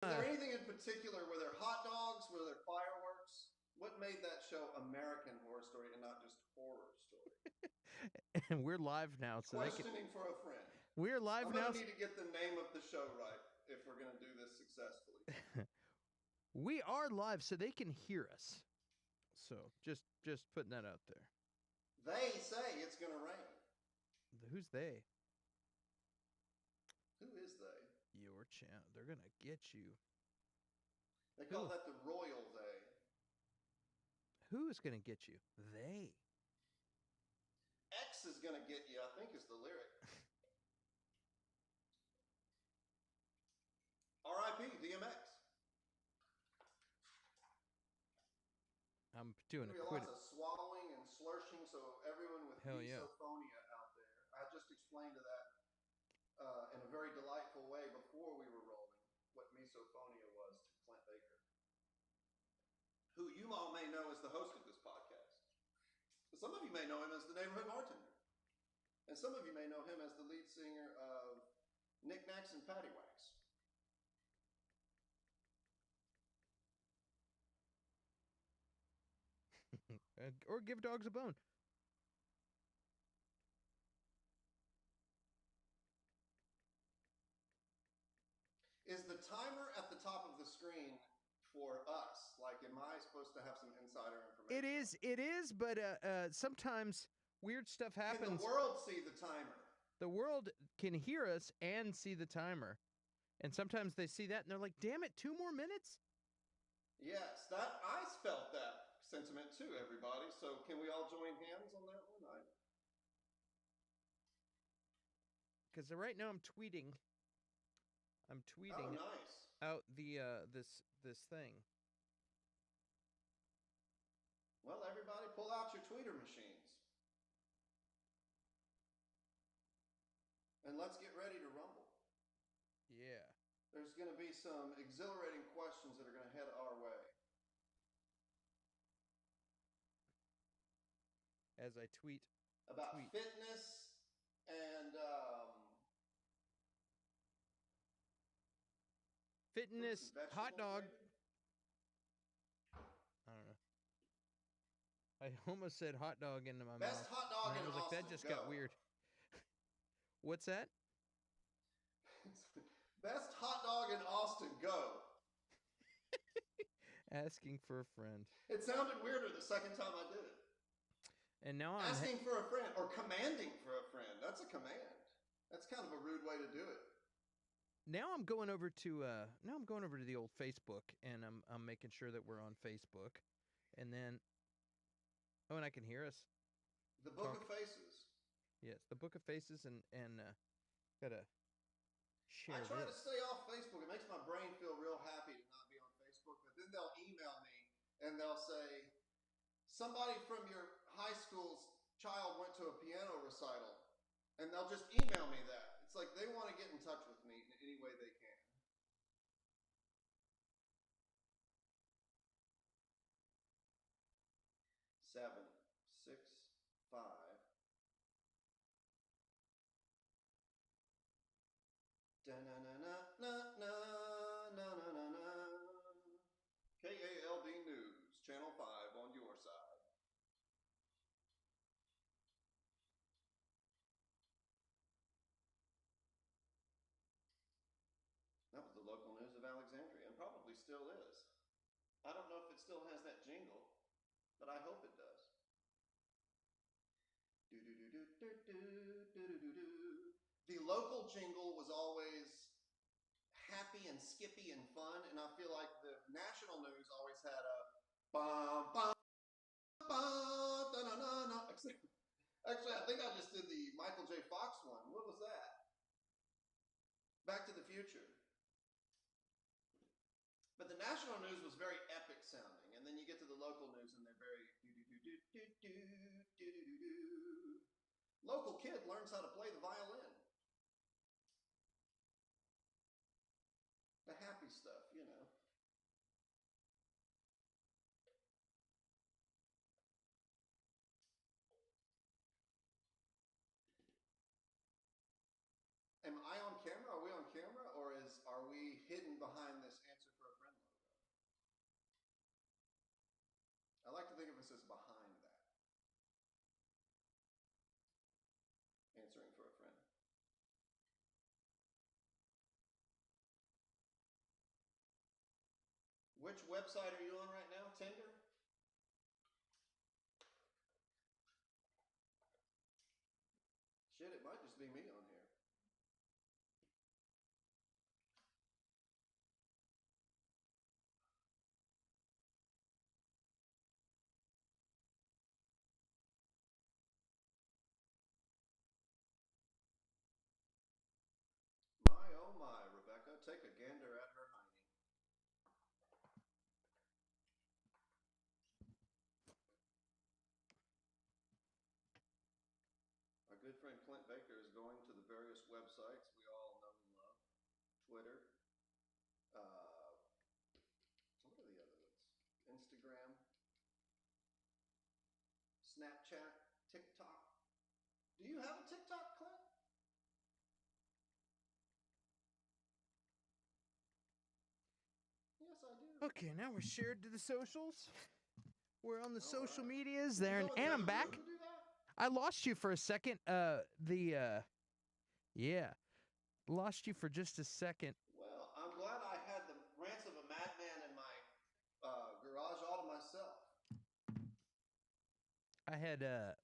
Is there anything in particular? Were there hot dogs? Were there fireworks? What made that show American Horror Story and not just Horror Story? And we're live now, so Questioning for a friend. we're live I'm now. going to need to get the name of the show right if we're going to do this successfully. We are live, so they can hear us. So just putting that out there. They say it's going to rain. Who's they? Who is they? Your channel. They're gonna get you. They call that the royal they. Who's gonna get you? They. X is going to get you, I think is the lyric. R.I.P. DMX. I'm doing a lots of swallowing and slurshing, so everyone with misophonia out there. I just explained to that in a very delightful way before we were rolling what misophonia was to Clint Baker, who you all may know as the host of this podcast. Some of you may know him as the neighborhood bartender, and some of you may know him as the lead singer of Knickknacks and Paddywhacks. Or give dogs a bone. Is the timer at the top of the screen for us? Like, am I supposed to have some insider information? It is, but sometimes weird stuff happens. Can the world see the timer? The world can hear us and see the timer. And sometimes they see that and they're like, damn it, 2 more minutes? Yes, I felt that sentiment too, everybody. So can we all join hands on that one? Because right now I'm tweeting. Oh, nice. Out the this thing. Well, everybody, pull out your tweeter machines. And let's get ready to rumble. Yeah. There's going to be some exhilarating questions that are going to head our way. As I tweet. About fitness and... fitness, hot dog. I don't know. I almost said hot dog into my mouth. Best hot dog in Austin. I was like, that just got weird. What's that? Best hot dog in Austin, go. Asking for a friend. It sounded weirder the second time I did it. And now I'm asking for a friend or commanding for a friend. That's a command. That's kind of a rude way to do it. Now I'm going over to the old Facebook, and I'm making sure that we're on Facebook, and then and I can hear us. The Book of Faces. Yes, the Book of Faces, and gotta share. I try to stay off Facebook. It makes my brain feel real happy to not be on Facebook. But then they'll email me and they'll say, somebody from your high school's child went to a piano recital, and they'll just email me that. It's like they want to get in touch with me in any way they can. Seven, 6, 5. KALD News, Channel 5 on your side. That was the local news of Alexandria, and probably still is. I don't know if it still has that jingle, but I hope it does. The local jingle was always happy and skippy and fun, and I feel like the national news always had a bum bum bum da na na na. Actually, I think I just did the Michael J. Fox one. What was that? Back to the Future. But the national news was very epic sounding, and then you get to the local news and they're very do-do-do-do-do-do-do-do. Local kid learns how to play the violin. The happy stuff, you know. Am I on camera? Are we on camera? Or are we hidden behind this weaknesses behind that. Answering for a friend. Which website are you on right now? Tinder? Shit, it might just be me on here. My oh my, Rebecca, take a gander at her hiney. Our good friend Clint Baker is going to the various websites we all know and love. Twitter. What are the other ones? Instagram. Snapchat. TikTok. Do you have a TikTok, Clint? Yes, I do. Okay, now we're shared to the socials. We're on the All social right. medias Did there, you go in and the I'm other back. room to do that? I lost you for a second. Yeah, lost you for just a second. Well, I'm glad I had the rants of a madman in my garage all to myself. I had there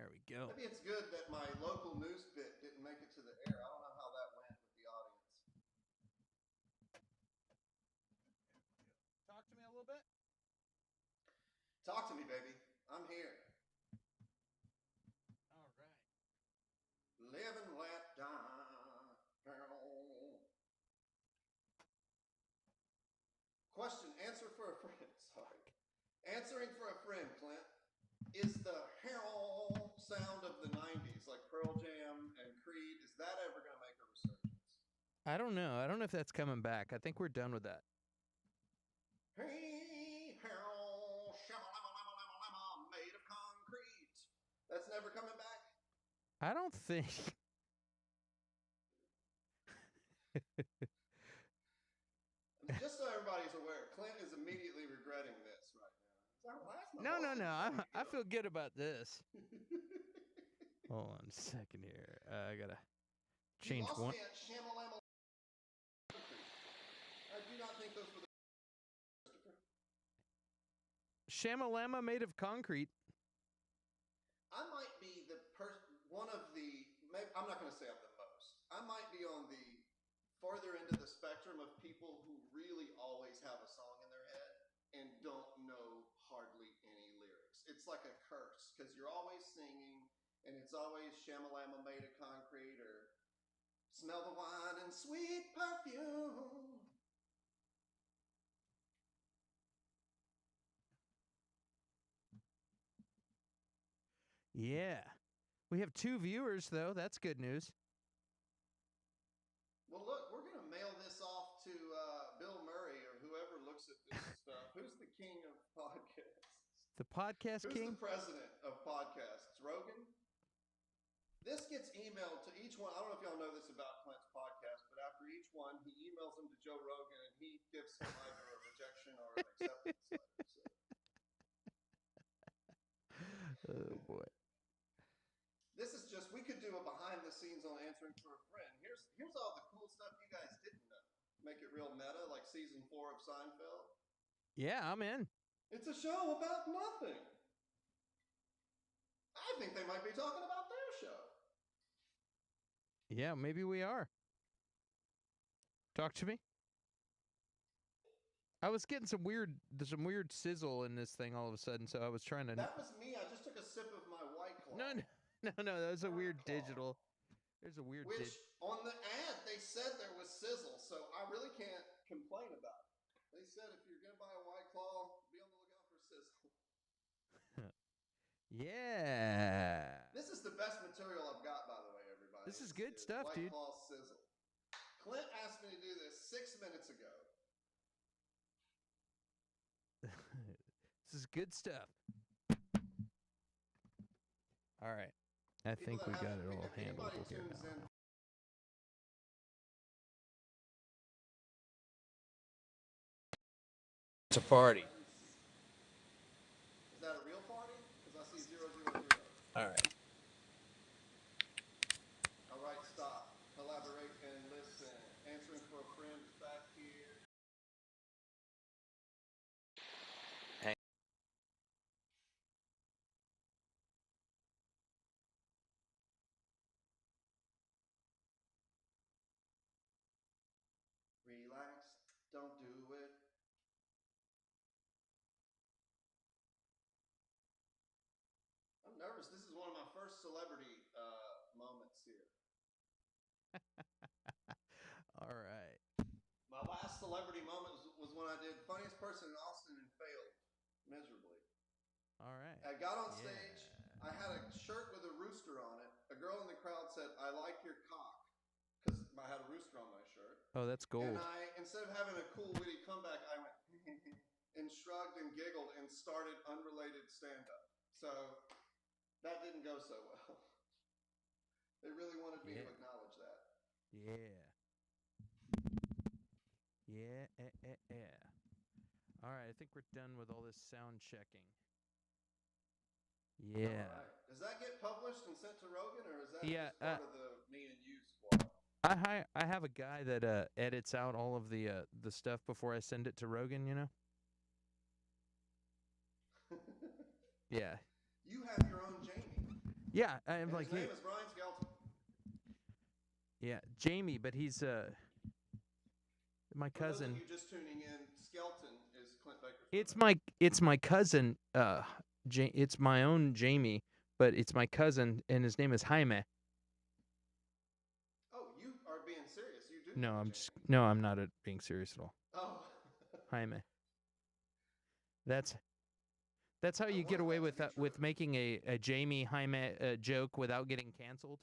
we go. Maybe it's good that my local news bit didn't make it to the air. I don't know how that went with the audience. Talk to me a little bit. Talk to me, baby. I'm here. All right. Live and let die. Question, answer for a friend. Sorry. Answering for a friend, Clint. Is the hell sound of the 90s, like Pearl Jam and Creed, is that ever going to make a resurgence? I don't know. I don't know if that's coming back. I think we're done with that. Hey, hell, shama-lama-lama-lama-lama, made of concrete. That's never coming back? I don't think. Just so everybody's aware, Clint is immediately regretting this right now. No. I feel good about this. Hold on a second here. I gotta change you lost one. Me at Shamalama. I do not think those were the Shamalama made of concrete. I might be one of the. I'm not going to say I'm the most. I might be on the farther end of the spectrum of people who really always have a song in their head and don't know hardly any lyrics. It's like a curse because you're always singing and it's always Shamalama made of concrete or smell the wine and sweet perfume. Yeah. We have 2 viewers, though. That's good news. Well, look, we're going to mail this off to Bill Murray or whoever looks at this stuff. Who's the king of podcasts? The podcast Who's king? the president of podcasts? Rogan? This gets emailed to each one. I don't know if y'all know this about Clint's podcast, but after each one, he emails them to Joe Rogan and he gives him either a rejection or an acceptance letter. So. Oh, boy. This is just, we could do a behind the scenes on Answering for a Friend. Here's all the cool stuff you guys didn't know. Make it real meta, like season 4 of Seinfeld. Yeah, I'm in. It's a show about nothing. I think they might be talking about their show. Yeah, maybe we are. Talk to me. I was getting some weird sizzle in this thing all of a sudden, so I was trying to. That was me. I just took a sip of my White Claw. No. That was a weird digital. There's a weird. Which on the ad they said there was sizzle, so I really can't complain about it. They said if you're gonna buy a White Claw, be on the lookout for sizzle. Yeah. This is the best material I've got, by the way, everybody. This is good stuff, White dude. Claw sizzle. Clint asked me to do this 6 minutes ago. This is good stuff. All right. I think we got it all handled here now. It's a party. celebrity moment was when I did funniest person in Austin and failed miserably. All right. I got on stage. I had a shirt with a rooster on it. A girl in the crowd said, "I like your cock," because I had a rooster on my shirt. Oh, that's gold. And I, instead of having a cool witty comeback, I went and shrugged and giggled and started unrelated stand-up. So that didn't go so well. They really wanted me to acknowledge that. Yeah. Yeah. All right, I think we're done with all this sound checking. Yeah. All right. Does that get published and sent to Rogan, or is that Yeah, just part of the me and you squad? I have a guy that edits out all of the stuff before I send it to Rogan, you know? Yeah. You have your own Jamie. Yeah, I'm and like his name is Brian Skelton. Yeah, Jamie, but he's my cousin. For those of you just tuning in, Skelton is Clint Baker's It's my cousin. It's my own Jamie, but it's my cousin, and his name is Jaime. Oh, you are being serious. You do. No, I'm not being serious at all. Oh. Jaime. That's how you get away with making a Jamie Jaime joke without getting canceled.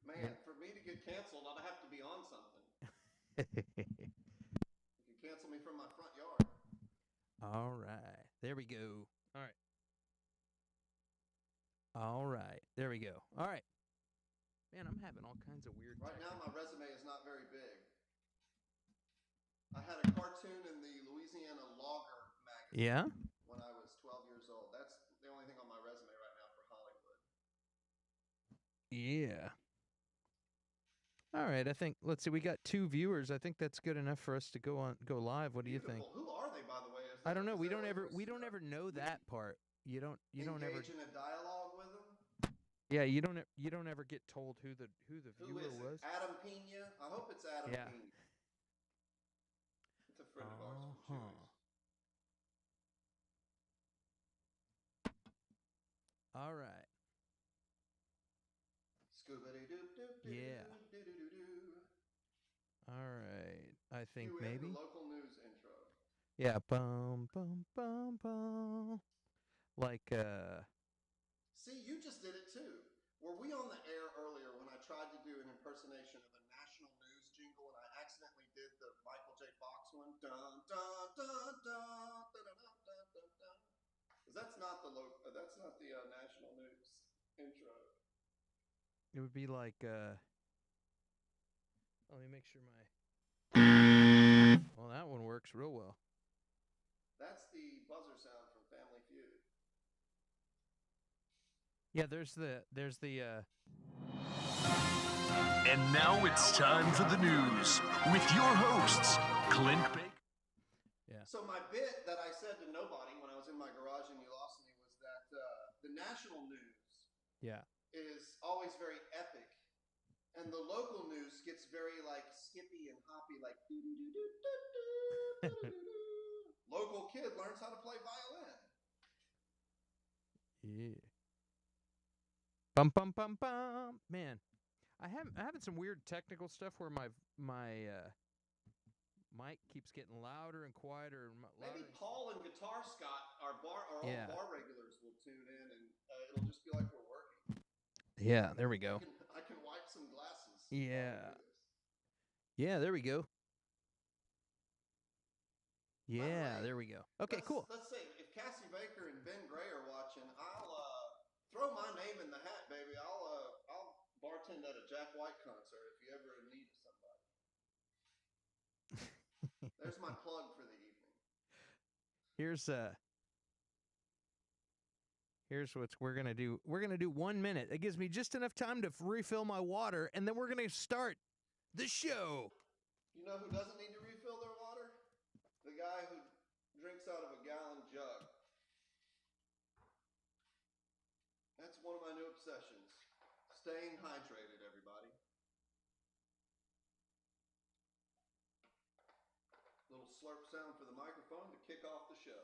Man, for me to get canceled, I'd have to be on something. You can cancel me from my front yard. All right. There we go. All right. There we go. All right. Man, I'm having all kinds of weird. Right now, my resume is not very big. I had a cartoon in the Louisiana Logger magazine. Yeah. When I was 12 years old. That's the only thing on my resume right now for Hollywood. Yeah. All right. I think. Let's see. We got 2 viewers. I think that's good enough for us to go live. What do you think? Who are they, by the way? I don't know. We don't ever know that part. You don't ever engage in a dialogue with them. Yeah, you don't ever get told who the viewer was. Adam Pena. I hope it's Adam Pena. It's a friend of ours from Chewy's. All right. Yeah. All right. I think maybe. The local news intro. Yeah. Bum bum bum bum. Like See, you just did it too. Were we on the air earlier when I tried to do an impersonation of a national news jingle and I accidentally did the Michael J. Fox one? Dun dun dun dun dun dun dun dun dun. Because that's not the national news intro. It would be like let me make sure my. Well, that one works real well. That's the buzzer sound from Family Feud. Yeah, there's the And now it's time for the news with your hosts, Clint Baker. Yeah. So my bit that I said to nobody when I was in my garage and you lost me was that the national news is always very epic. And the local news gets very like skippy and hoppy, like local kid learns how to play violin. Yeah. Bum bum bum bum. Man, I'm having some weird technical stuff where my mic keeps getting louder and quieter. Maybe Paul and Guitar Scott, our old bar regulars, will tune in, and it'll just be like we're working. Yeah, there we go. I can wipe some glasses. Yeah. Yeah, there we go. Yeah, there we go. Okay, cool. Let's see. If Cassie Baker and Ben Gray are watching, I'll throw my name in the hat, baby. I'll bartend at a Jack White concert if you ever in need of somebody. There's my plug for the evening. Here's what we're gonna do. We're gonna do 1 minute. It gives me just enough time to refill my water, and then we're gonna start the show. You know who doesn't need to refill their water? The guy who drinks out of a gallon jug. That's one of my new obsessions. Staying hydrated, everybody. Little slurp sound for the microphone to kick off the show.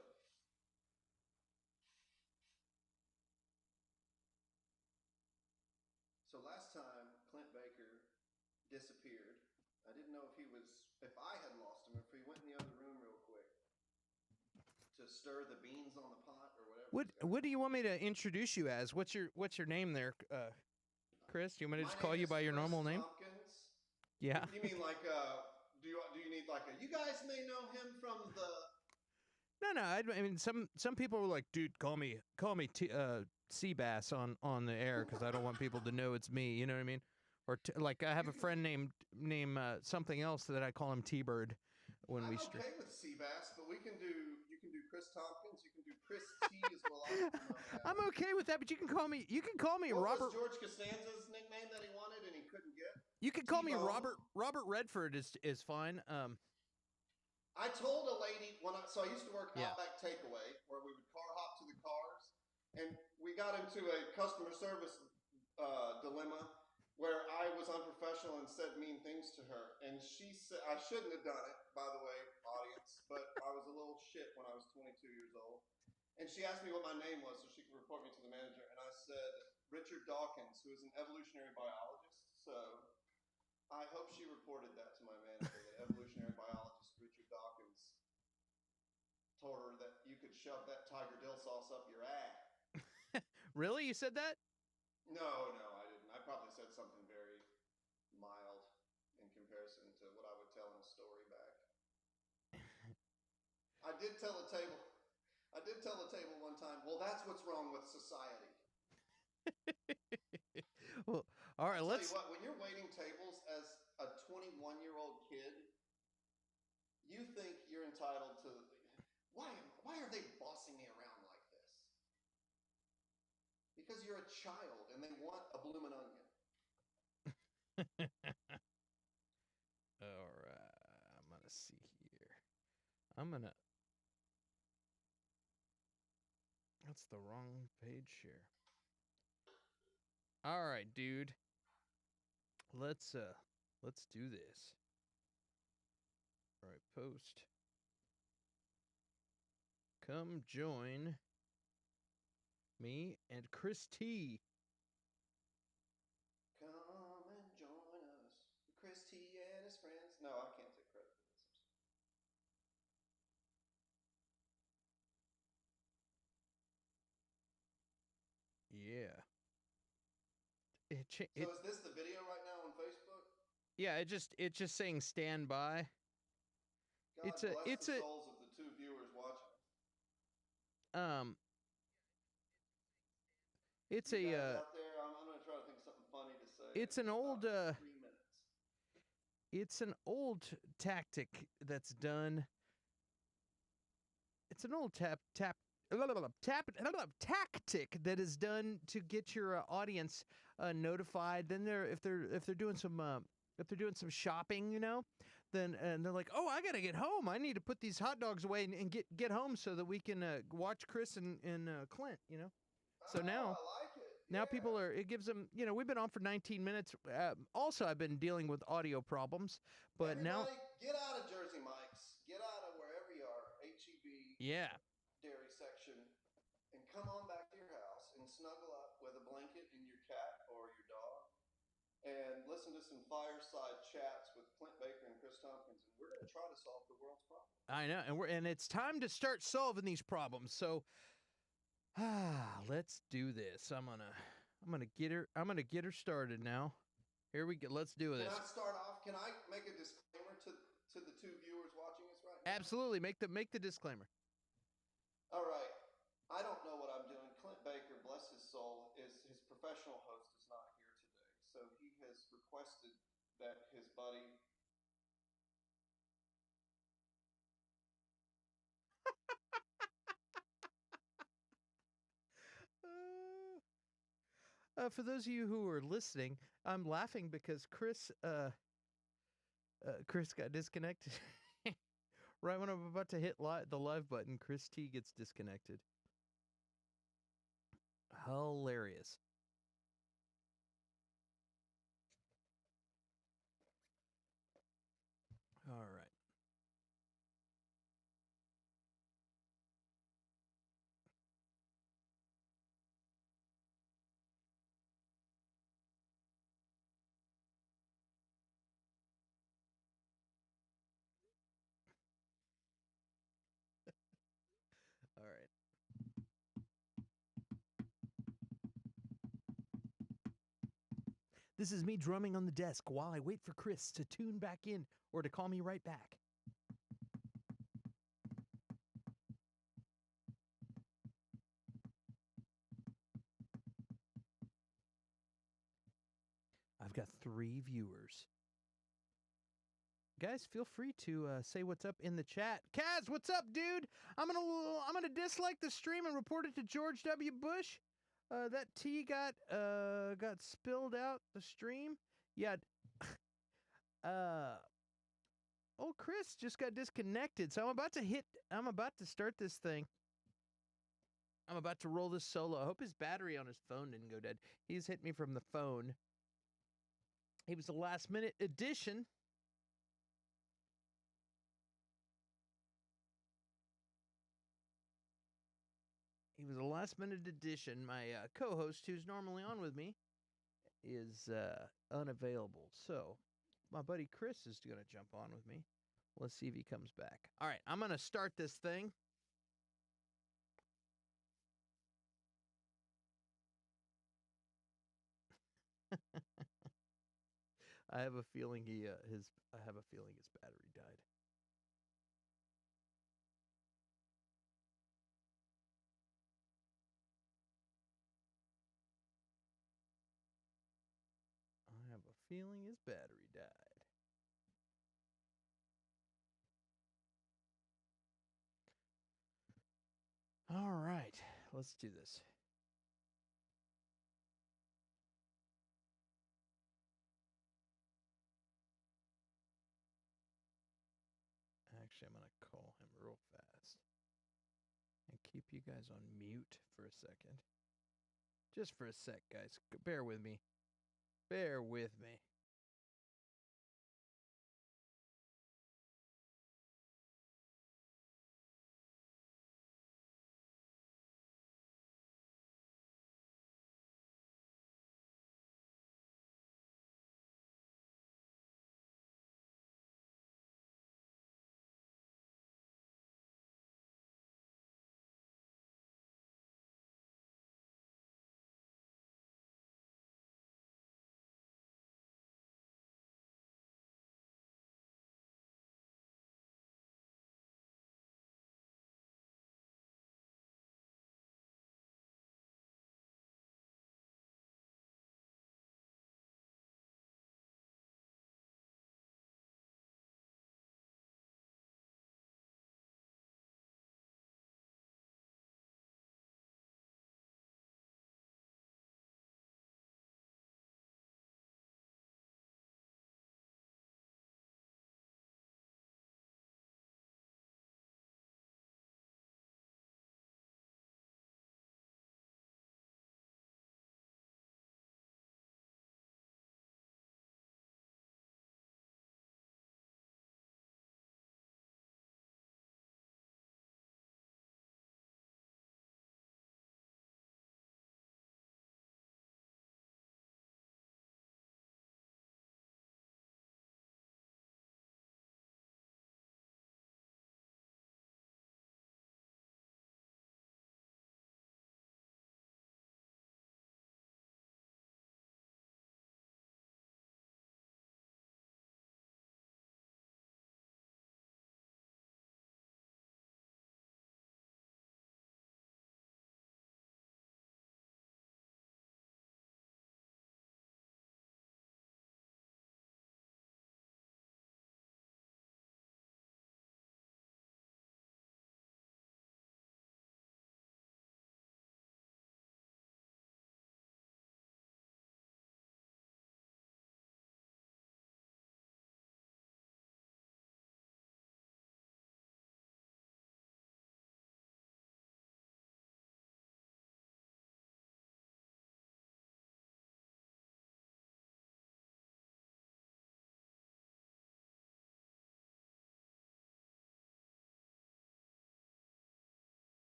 So last time Clint Baker disappeared. I didn't know if he was if I had lost him, if he went in the other room real quick to stir the beans on the pot or whatever. What do you want me to introduce you as? What's your name there, Chris? You want me to just call you by your normal name? Tompkins. Yeah. You mean like do you need like a? You guys may know him from the. No. I mean, some people were like, dude, call me Seabass on the air because I don't want people to know it's me. You know what I mean? Or like I have a friend named something else that I call him T-Bird when I'm we. Okay with Seabass, but you can do Chris Tompkins. You can do Chris T as well. I'm okay with that, but you can call me what Robert. Was George Costanza's nickname that he wanted and he couldn't get? You can call me Robert. Robert Redford is fine. I told a lady so I used to work Outback Takeaway where we would car hop to the cars, and we got into a customer service dilemma where I was unprofessional and said mean things to her, and she said I shouldn't have done it, by the way, audience, but I was a little shit when I was 22 years old, and she asked me what my name was so she could report me to the manager, and I said Richard Dawkins, who is an evolutionary biologist. So I hope she reported that to my manager, that evolutionary biologist Richard Dawkins told her that you could shove that tiger dill sauce up your ass. Really? You said that? No, I didn't. I probably said something very mild in comparison to what I would tell in a story back. I did tell the table one time, well, that's what's wrong with society. Well, all right, let's tell you what, when you're waiting tables as a 21-year-old kid, you think you're entitled to why are they bossing me around like this? Because you're a child and they want a bloomin' onion. All right, I'm gonna see here. That's the wrong page share. All right, dude. Let's do this. All right, post. Come join me and Chris T. Come and join us. Chris T and his friends. No, I can't take credit for this. Yeah. So is this the video right now on Facebook? Yeah, it's just saying stand by. God bless the souls of the two viewers watching. It's you guys out there, I'm gonna try to think of something funny to say. It's an old 3 minutes. It's an old tactic that's done. It's an old tactic that is done to get your audience notified. Then if they're doing some shopping, you know, then and they're like, oh, I gotta get home. I need to put these hot dogs away and get home so that we can watch Chris and Clint, you know. So now, I like it. Now people it gives them, you know, we've been on for 19 minutes. Also, I've been dealing with audio problems, but Everybody, get out of Jersey Mike's. Get out of wherever you are, HEB, dairy section, and come on back to your house and snuggle up with a blanket and your cat or your dog and listen to some fireside chats with Clint Baker and Chris Tompkins, and we're going to try to solve the world's problems. I know, and it's time to start solving these problems. So, let's do this. I'm gonna get her started now. Here we go. Let's do this. Can I start off? Can I make a disclaimer to the two viewers watching us right now? Absolutely. Make the disclaimer. All right. I don't know what I'm doing. Clint Baker, bless his soul, his professional host is not here today. So he has requested that his buddy for those of you who are listening, I'm laughing because Chris got disconnected. Right when I'm about to hit the live button, Chris T gets disconnected. Hilarious. All right. This is me drumming on the desk while I wait for Chris to tune back in or to call me right back. I've got 3 viewers. Guys, feel free to say what's up in the chat. Kaz, what's up, dude? I'm gonna dislike the stream and report it to George W. Bush. That tea got spilled out the stream. Yeah. Old Chris just got disconnected, so I'm about to start this thing. I'm about to roll this solo. I hope his battery on his phone didn't go dead. He's hit me from the phone. He was a last minute addition. He was a last minute addition. My co-host, who's normally on with me, is unavailable. So my buddy Chris is going to jump on with me. Let's see if he comes back. All right, I'm going to start this thing. I have a feeling his battery died. I have a feeling his battery died. All right, let's do this. Actually, I'm going to call him real fast and keep you guys on mute for a second. Just for a sec, guys. Bear with me. Bear with me.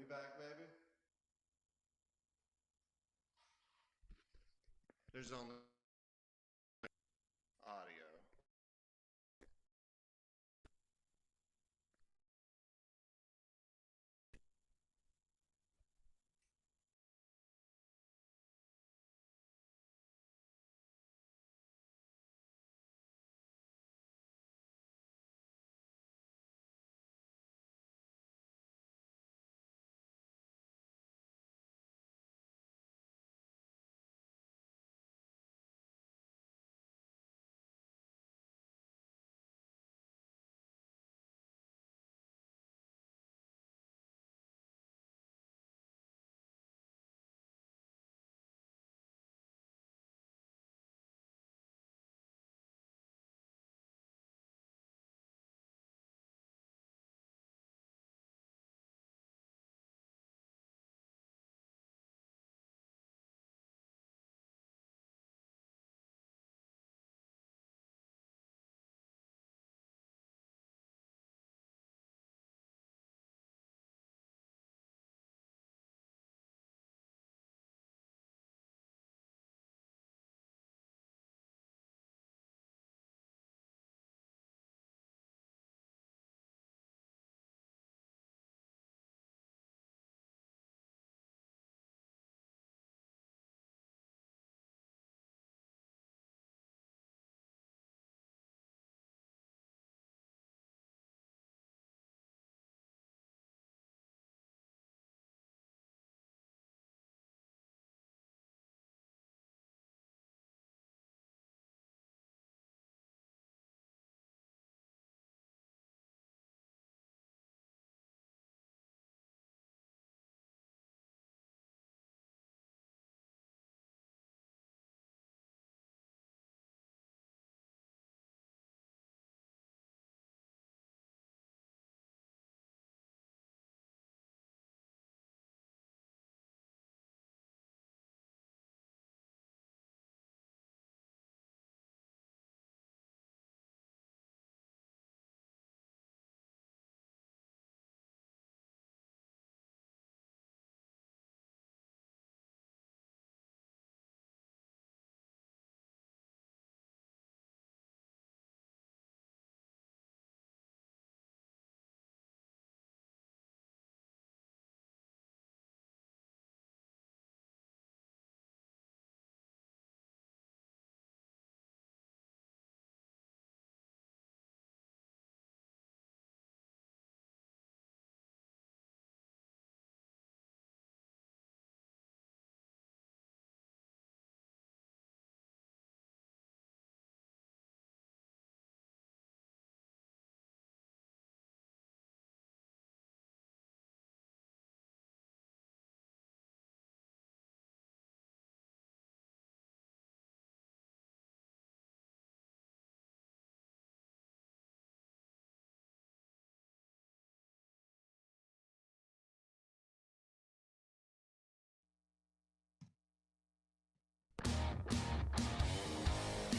We back, baby? There's only audio.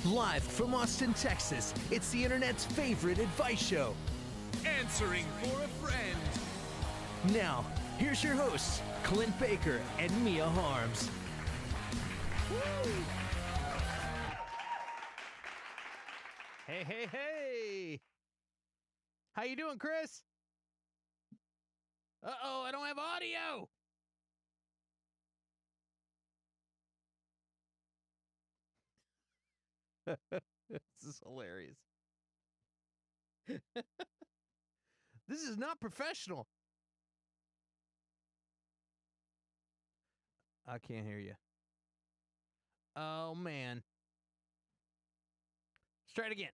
Live from Austin, Texas, it's the internet's favorite advice show. Answering for a friend. Now, here's your hosts, Clint Baker and Mia Harms. Hey, hey, hey! How you doing, Chris? Uh-oh, I don't have audio! This is hilarious. This is not professional. I can't hear you. Oh, man. Let's try it again.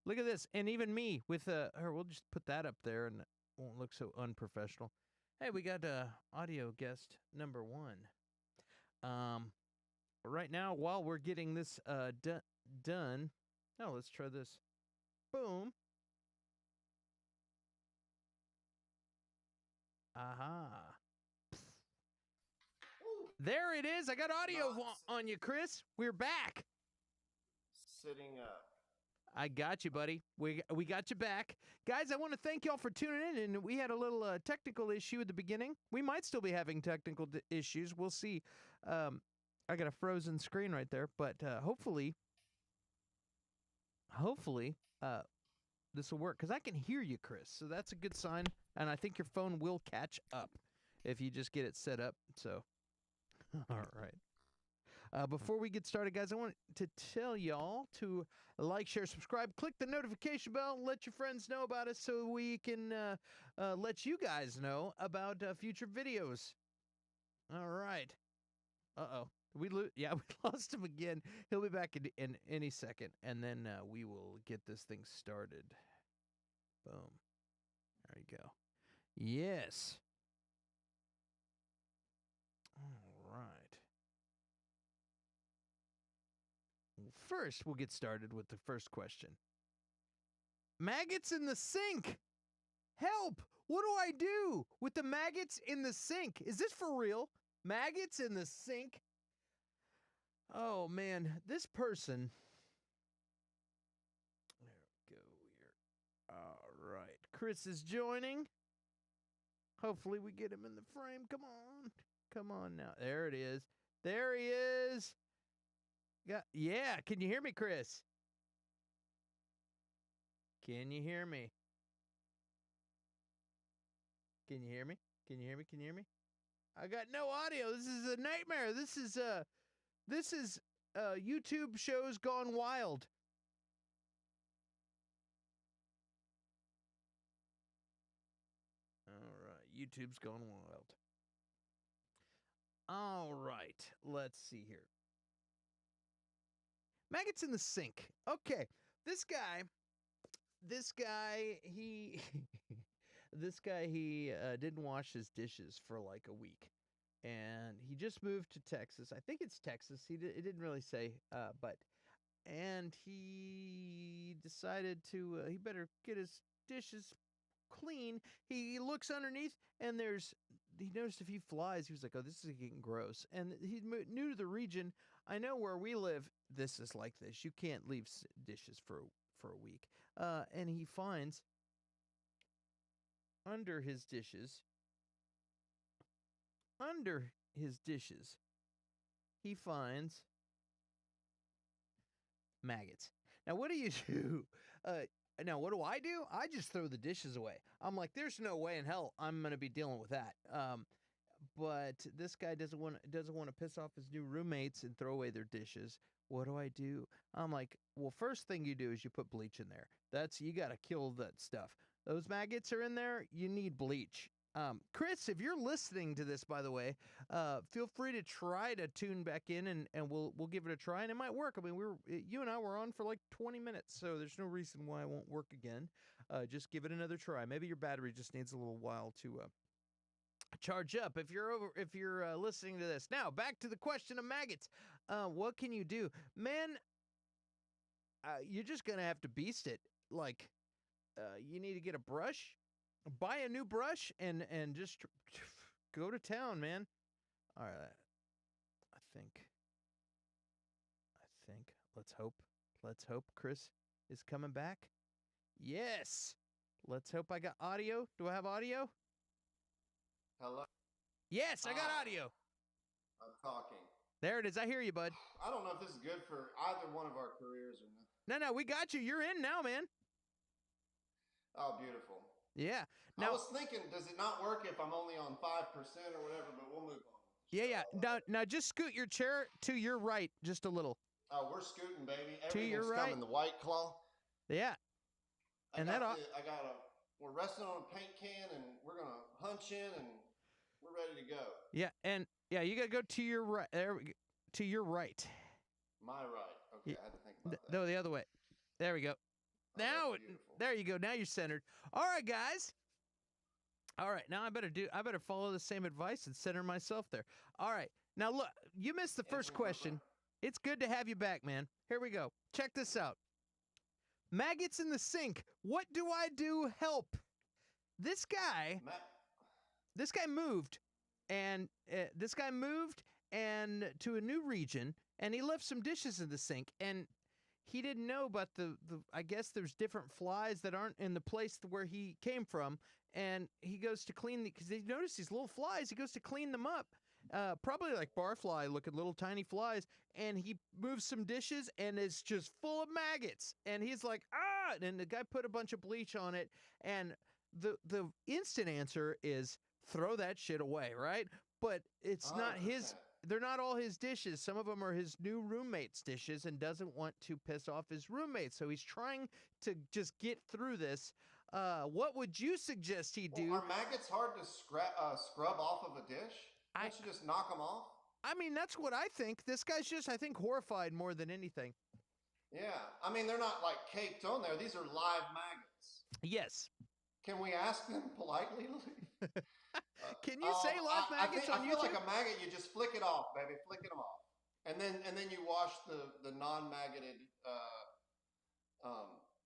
Look at this. And even me with we'll just put that up there and it won't look so unprofessional. Hey, we got audio guest number 1. Right now, while we're getting this done, oh, let's try this. Boom. Aha. There it is. I got audio on you, Chris. We're back. Sitting up. I got you, buddy. We got you back. Guys, I want to thank y'all for tuning in, and we had a little technical issue at the beginning. We might still be having technical issues. We'll see. I got a frozen screen right there, but hopefully, this will work, because I can hear you, Chris, so that's a good sign, and I think your phone will catch up if you just get it set up, so all right. Before we get started, guys, I want to tell y'all to like, share, subscribe, click the notification bell, and let your friends know about us so we can let you guys know about future videos. All right. Uh-oh. Yeah, we lost him again. He'll be back in any second, and then we will get this thing started. Boom. There you go. Yes. All right. First, we'll get started with the first question. Maggots in the sink! Help! What do I do with the maggots in the sink? Is this for real? Maggots in the sink? Oh, man. This person... There we go here. All right. Chris is joining. Hopefully we get him in the frame. Come on. Come on now. There it is. There he is. Yeah, can you hear me, Chris? Can you hear me? Can you hear me? Can you hear me? Can you hear me? I got no audio. This is a nightmare. This is YouTube shows gone wild. All right, YouTube's gone wild. All right, let's see here. Maggots in the sink. Okay, this guy, he, he didn't wash his dishes for like a week, and he just moved to Texas. I think it's Texas. It didn't really say, and he decided to he better get his dishes clean. He looks underneath, and he noticed a few flies. He was like, "Oh, this is getting gross." And he's new to the region. I know where we live, this is like this. You can't leave dishes for a week. And he finds under his dishes, he finds maggots. Now, what do you do? Now, what do? I just throw the dishes away. I'm like, there's no way in hell I'm going to be dealing with that. But this guy doesn't want to piss off his new roommates and throw away their dishes. What do? I'm like, well, first thing you do is you put bleach in there. You got to kill that stuff. Those maggots are in there. You need bleach. Chris, if you're listening to this, by the way, feel free to try to tune back in, and we'll give it a try, and it might work. I mean, you and I were on for like 20 minutes, so there's no reason why it won't work again. Just give it another try. Maybe your battery just needs a little while to charge up. If you're listening to this now, back to the question of maggots. What can you do, man? You're just gonna have to beast it. Like, you need to get a brush, buy a new brush, and just go to town, man. All right, I think. Let's hope Chris is coming back. Yes. Let's hope I got audio. Do I have audio? Hello? Yes, I got audio. I'm talking. There it is. I hear you, bud. I don't know if this is good for either one of our careers or not. No, we got you. You're in now, man. Oh, beautiful. Yeah. Now, I was thinking, does it not work if I'm only on 5% or whatever, but we'll move on. Yeah. Now just scoot your chair to your right just a little. Oh, we're scooting, baby. To your right. Coming, the White Claw. Yeah. We're resting on a paint can, and we're going to hunch in, and we're ready to go. Yeah, and you got to go to your right. There we go. To your right. My right. Okay, I had to think about that. No, the other way. There we go. Now, there you go. Now you're centered. All right, guys. All right, now I better follow the same advice and center myself there. All right. Now, look, you missed the first question. It's good to have you back, man. Here we go. Check this out. Maggots in the sink. What do I do? Help. This guy moved, and to a new region, and he left some dishes in the sink, and he didn't know about the I guess there's different flies that aren't in the place where he came from, and he goes to clean because he noticed these little flies. He goes to clean them up, probably like barfly looking little tiny flies, and he moves some dishes and it's just full of maggots. And he's like, ah! And the guy put a bunch of bleach on it, and the instant answer is throw that shit away, right? But it's not his. 100%. They're not all his dishes. Some of them are his new roommate's dishes, and doesn't want to piss off his roommate. So he's trying to just get through this. What would you suggest he do? Well, are maggots hard to scrub off of a dish? Can't you just knock them off? I mean, that's what I think. This guy's just, I think, horrified more than anything. Yeah. I mean, they're not like caked on there. These are live maggots. Yes. Can we ask them politely to leave? Can you say live maggots on YouTube? I feel like a maggot, you just flick it off, baby. Flick them off. And then you wash the non-maggoted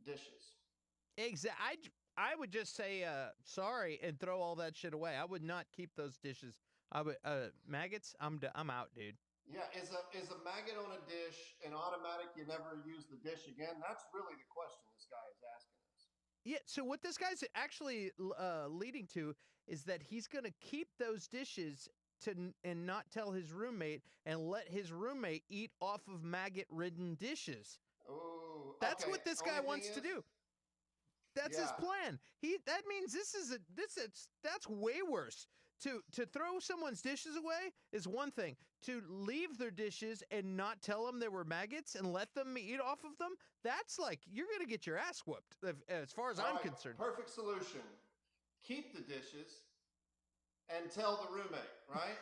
dishes. Exactly. I would just say sorry and throw all that shit away. I would not keep those dishes. I would maggots. I'm out, dude. Yeah, is a maggot on a dish an automatic? You never use the dish again? That's really the question this guy is asking us. Yeah. So what this guy's actually leading to is that he's going to keep those dishes and not tell his roommate, and let his roommate eat off of maggot-ridden dishes. Oh, that's what this guy wants to do. That's his plan. That means that's way worse. To throw someone's dishes away is one thing. To leave their dishes and not tell them they were maggots and let them eat off of them, that's like you're gonna get your ass whooped. As far as I'm concerned. Perfect solution. Keep the dishes and tell the roommate. Right.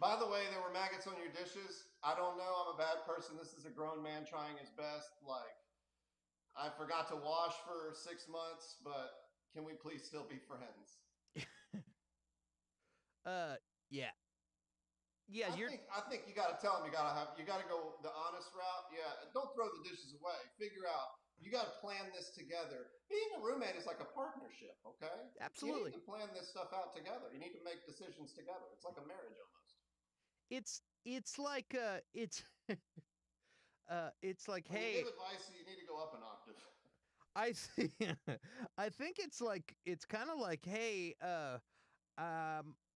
By the way, there were maggots on your dishes. I don't know. I'm a bad person. This is a grown man trying his best. Like, I forgot to wash for 6 months, but can we please still be friends? Yeah. Yeah, I think you got to tell him you got to go the honest route. Yeah, don't throw the dishes away. Figure out. You got to plan this together. Being a roommate is like a partnership, okay? Absolutely. You need to plan this stuff out together. You need to make decisions together. It's like a marriage almost. It's like it's like, when hey, you give advice, you need to go up an octave. I think it's kind of like, hey,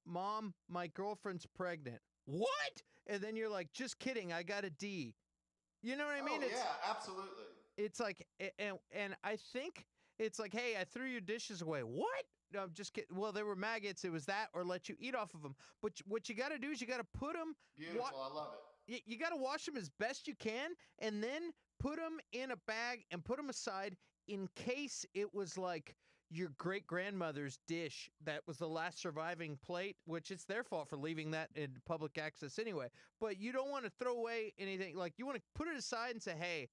Mom, my girlfriend's pregnant. What? And then you're like, just kidding, I got a D. You know what I mean? Yeah, absolutely. It's like, and I think it's like, hey, I threw your dishes away. What? No, I'm just kidding. Well, there were maggots. It was that, or let you eat off of them. But what you got to do is you got to put them. Beautiful. I love it. You got to wash them as best you can, and then put them in a bag and put them aside in case it was like your great grandmother's dish that was the last surviving plate, which it's their fault for leaving that in public access anyway. But you don't want to throw away anything. Like, you want to put it aside and say, hey,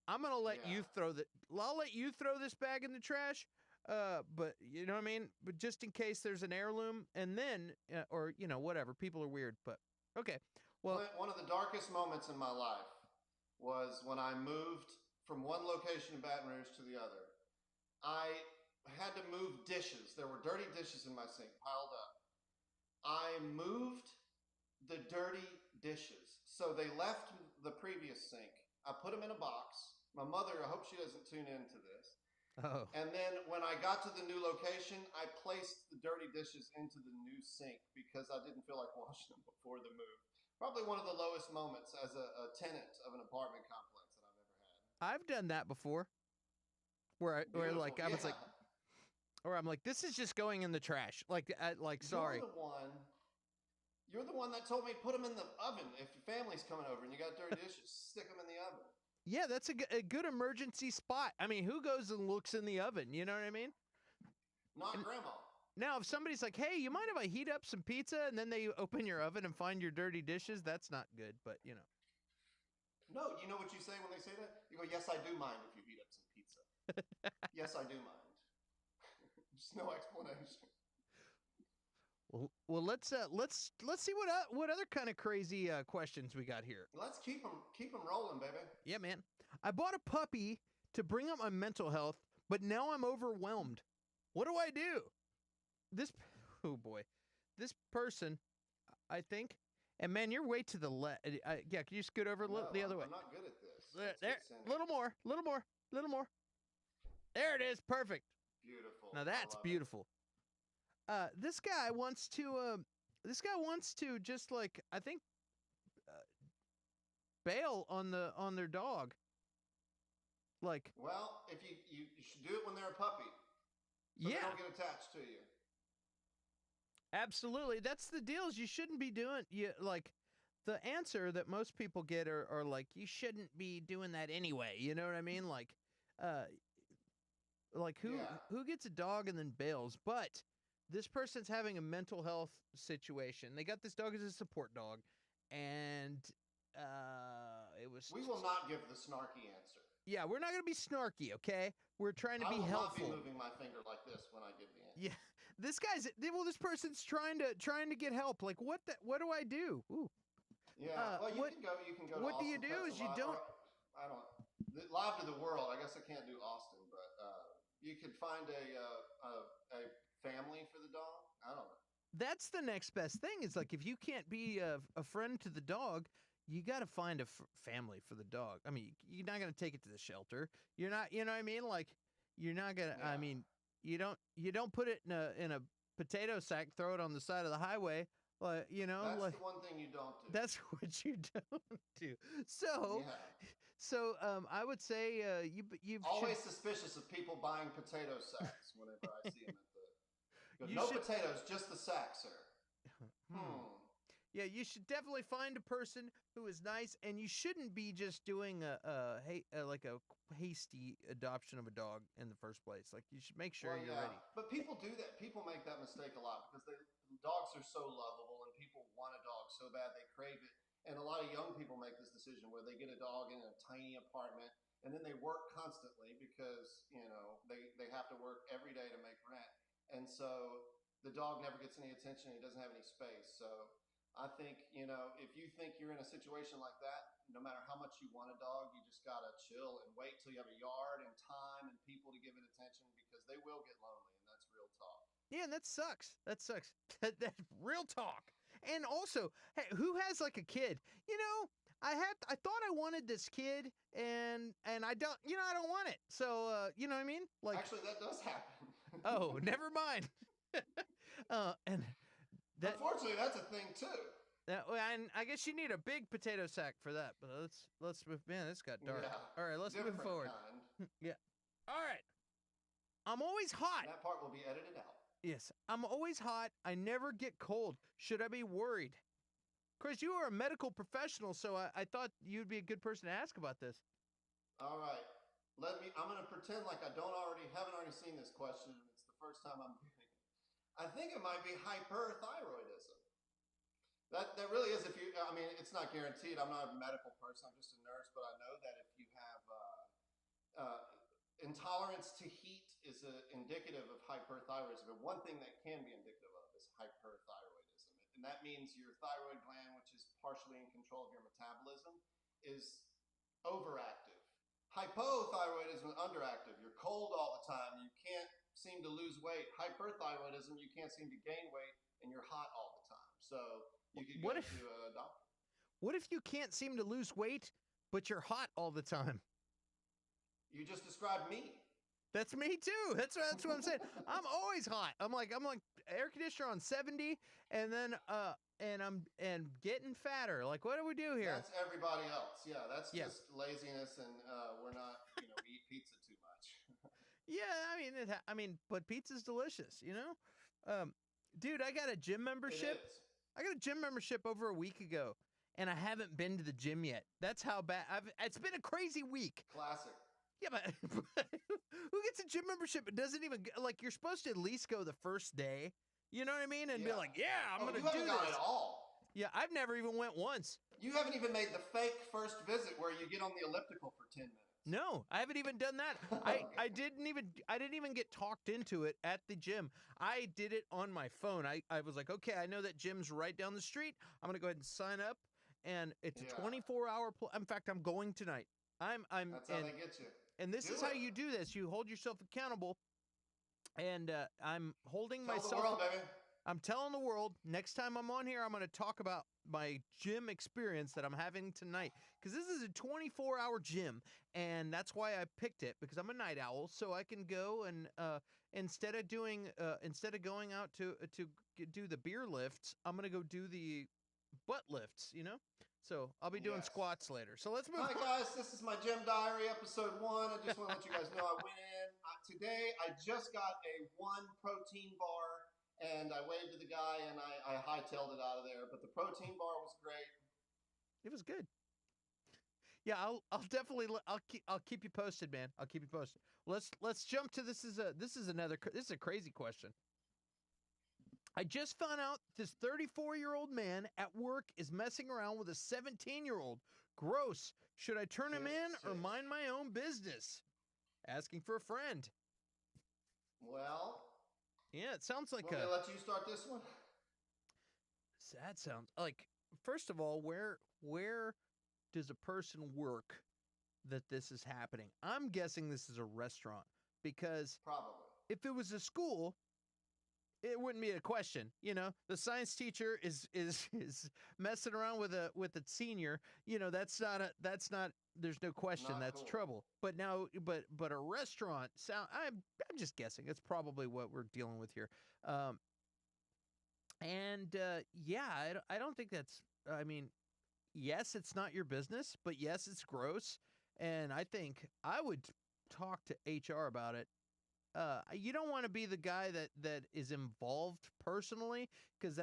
I'm gonna let you I'll let you throw this bag in the trash. But you know what I mean? But just in case there's an heirloom, and then or whatever. People are weird, but okay. Well, one of the darkest moments in my life was when I moved from one location in Baton Rouge to the other. I had to move dishes. There were dirty dishes in my sink piled up. I moved the dirty dishes. So they left the previous sink. I put them in a box. My mother, I hope she doesn't tune into this. Oh. And then when I got to the new location, I placed the dirty dishes into the new sink because I didn't feel like washing them before the move. Probably one of the lowest moments as a tenant of an apartment complex that I've ever had. I've done that before. Where I'm like, this is just going in the trash. Like, sorry. You're the one that told me put them in the oven. If your family's coming over and you got dirty dishes, stick them in the oven. Yeah, that's a good emergency spot. I mean, who goes and looks in the oven? You know what I mean? Not Grandma. Now, if somebody's like, hey, you mind if I heat up some pizza? And then they open your oven and find your dirty dishes, that's not good, but No, you know what you say when they say that? You go, yes, I do mind if you heat up some pizza. Yes, I do mind. Just no explanation. Well, let's see what other kind of crazy questions we got here. Let's keep them rolling, baby. Yeah, man. I bought a puppy to bring up my mental health, but now I'm overwhelmed. What do I do? This person, I think, and man, you're way to the left. Yeah, can you scoot over the other way? I'm not good at this. There, little more. There it is, perfect. Beautiful. Now that's beautiful. This guy wants to just like I think bail on their dog. Like, well, if you should do it when they're a puppy, so they don't get attached to you. Absolutely, that's the deal. Is you shouldn't be doing like. The answer that most people get are like, you shouldn't be doing that anyway. You know what I mean? Like who gets a dog and then bails? But this person's having a mental health situation. They got this dog as a support dog, and it was. We will not give the snarky answer. Yeah, we're not going to be snarky, okay? We're trying to be helpful. I will not be moving my finger like this when I give the answer. Yeah, this person's trying to get help. Like, what do I do? Ooh. Yeah, well, you can go. What do you do? Is you don't. I don't. Live to the world. I guess I can't do Austin, but you could find a family for the dog. I don't know. That's the next best thing. Is like if you can't be a friend to the dog, you got to find a family for the dog. I mean, you're not gonna take it to the shelter. You're not. You know what I mean? Like, you're not gonna. Yeah. I mean, you don't put it in a potato sack, throw it on the side of the highway. That's the one thing you don't do. That's what you don't do. So, I would say you've always suspicious of people buying potato sacks whenever I see them at the. No potatoes, just the sack, sir. Yeah, you should definitely find a person who is nice, and you shouldn't be just doing a hasty adoption of a dog in the first place. Like, you should make sure you're ready. But people do that. People make that mistake a lot because dogs are so lovable, and people want a dog so bad they crave it. And a lot of young people make this decision where they get a dog in a tiny apartment, and then they work constantly because they have to work every day to make rent, and so the dog never gets any attention. He doesn't have any space. So I think, if you think you're in a situation like that, no matter how much you want a dog, you just got to chill and wait till you have a yard and time and people to give it attention, because they will get lonely, and that's real talk. Yeah, and that sucks. That's real talk. And also, hey, who has like a kid? I thought I wanted this kid, and I don't, I don't want it. So, you know what I mean? Like, actually, that does happen. Oh, never mind. And unfortunately, that's a thing too. And I guess you need a big potato sack for that. But let's move. Man, this got dark. Yeah, all right, let's move forward. Yeah. All right. I'm always hot. That part will be edited out. Yes, I'm always hot. I never get cold. Should I be worried? Chris, you are a medical professional, so I thought you'd be a good person to ask about this. All right. I'm going to pretend like I haven't already seen this question. It's the first time I'm doing it. I think it might be hyperthyroidism. That really is. It's not guaranteed. I'm not a medical person. I'm just a nurse, but I know that if you have intolerance to heat is indicative of hyperthyroidism. But one thing that can be indicative of is hyperthyroidism. And that means your thyroid gland, which is partially in control of your metabolism, is overactive. Hypothyroidism is underactive. You're cold all the time. You can't seem to lose weight. Hyperthyroidism, you can't seem to gain weight, and you're hot all the time. So you could go to a doctor. What if you can't seem to lose weight, but you're hot all the time? You just described me. That's me too. That's what I'm saying. I'm always hot. I'm like air conditioner on 70, and then I'm getting fatter. Like, what do we do here? That's everybody else. Yeah, that's just laziness, and we're not. We eat pizza too much. Yeah, but pizza's delicious. Dude, I got a gym membership. I got a gym membership over a week ago, and I haven't been to the gym yet. That's how bad. It's been a crazy week. Classic. Yeah, but who gets a gym membership? It doesn't even, like, you're supposed to at least go the first day. You know what I mean? And be like, I'm going to do this. You haven't gone at all. Yeah, I've never even went once. You haven't even made the fake first visit where you get on the elliptical for 10 minutes. No, I haven't even done that. I didn't even get talked into it at the gym. I did it on my phone. I was like, okay, I know that gym's right down the street. I'm gonna go ahead and sign up, and it's a 24-hour. In fact, I'm going tonight. That's how they get you. And this is how you do this. You hold yourself accountable, and I'm holding myself. Tell the world, baby. I'm telling the world, next time I'm on here, I'm going to talk about my gym experience that I'm having tonight. Because this is a 24-hour gym, and that's why I picked it, because I'm a night owl, so I can go and instead of going out to do the beer lifts, I'm going to go do the butt lifts, you know? So I'll be doing Yes. squats later. So let's move Hi, on. guys. This is my gym diary, episode 1. I just want to let you guys know I went in. Today, I just got a 1 protein bar, and I waved to the guy, and I hightailed it out of there. But the protein bar was great. It was good. Yeah, I'll definitely I'll keep you posted, man. I'll keep you posted. Let's jump to this is a crazy question. I just found out this 34-year-old man at work is messing around with a 17-year-old. Gross. Should I turn him in or mind my own business? Asking for a friend. Well, yeah, it sounds like want me to let you start this one? That sounds like, first of all, where does a person work that this is happening? I'm guessing this is a restaurant, because Probably. if it was a school, it wouldn't be a question. You know, the science teacher is messing around with a senior. You know, that's not there's no question, Not that's cool. trouble. But now, but a restaurant I'm just guessing. It's probably what we're dealing with here. Yeah, I don't think that's, I mean, yes, it's not your business, but yes, it's gross. And I think I would talk to HR about it. You don't want to be the guy that is involved personally, because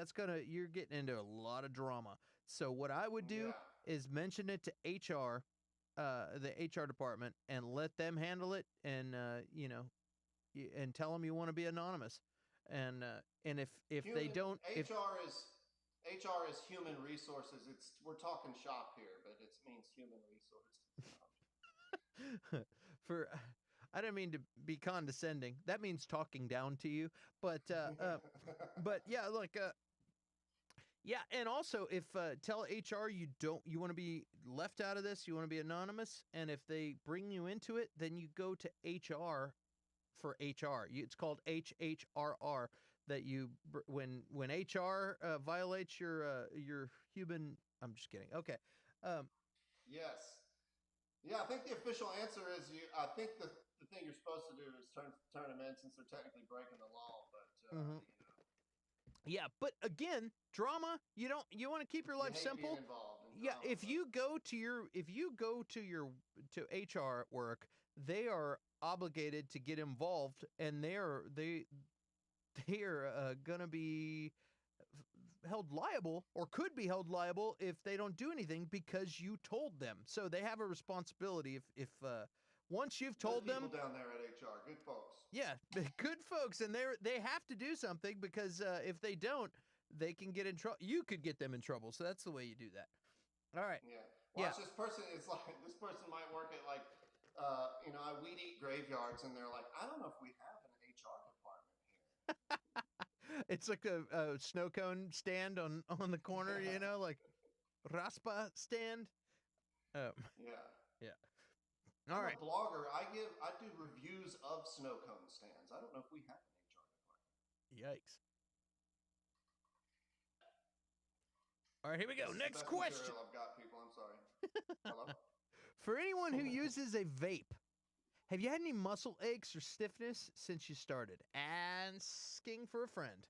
you're getting into a lot of drama. So what I would do is mention it to HR, the HR department, and let them handle it, and and tell them you want to be anonymous. And if they don't, HR is human resources. We're talking shop here, but it means human resources. I don't mean to be condescending. That means talking down to you. But yeah, like yeah, and also if tell HR you want to be left out of this, you want to be anonymous, and if they bring you into it, then you go to HR for HR. It's called HHRR. That when HR violates your human. I'm just kidding. Okay. Yes. Yeah, I think the official answer is I think the thing you're supposed to do is turn them in, since they're technically breaking the law. But you know. Yeah, but again, drama. You want to keep your life simple. Being involved in yeah, drama, if you go to HR at work, they are obligated to get involved, and they are gonna be held liable, or could be held liable, if they don't do anything because you told them. So they have a responsibility if once you've told them. People down there at HR, good folks. Yeah, good folks, and they have to do something, because if they don't, they can get in trouble. You could get them in trouble. So that's the way you do that. All right. Yeah. Watch this person. It's like this person might work at like I weed eat graveyards, and they're like, I don't know if we have an HR department here. It's like a snow cone stand on the corner, like raspa stand. Yeah. All I'm right. a blogger. I do reviews of snow cone stands. I don't know if we have an HR department. Yikes. All right, here we go. Next question. I've got people. I'm sorry. Hello? For anyone who uses a vape, have you had any muscle aches or stiffness since you started? Asking for a friend.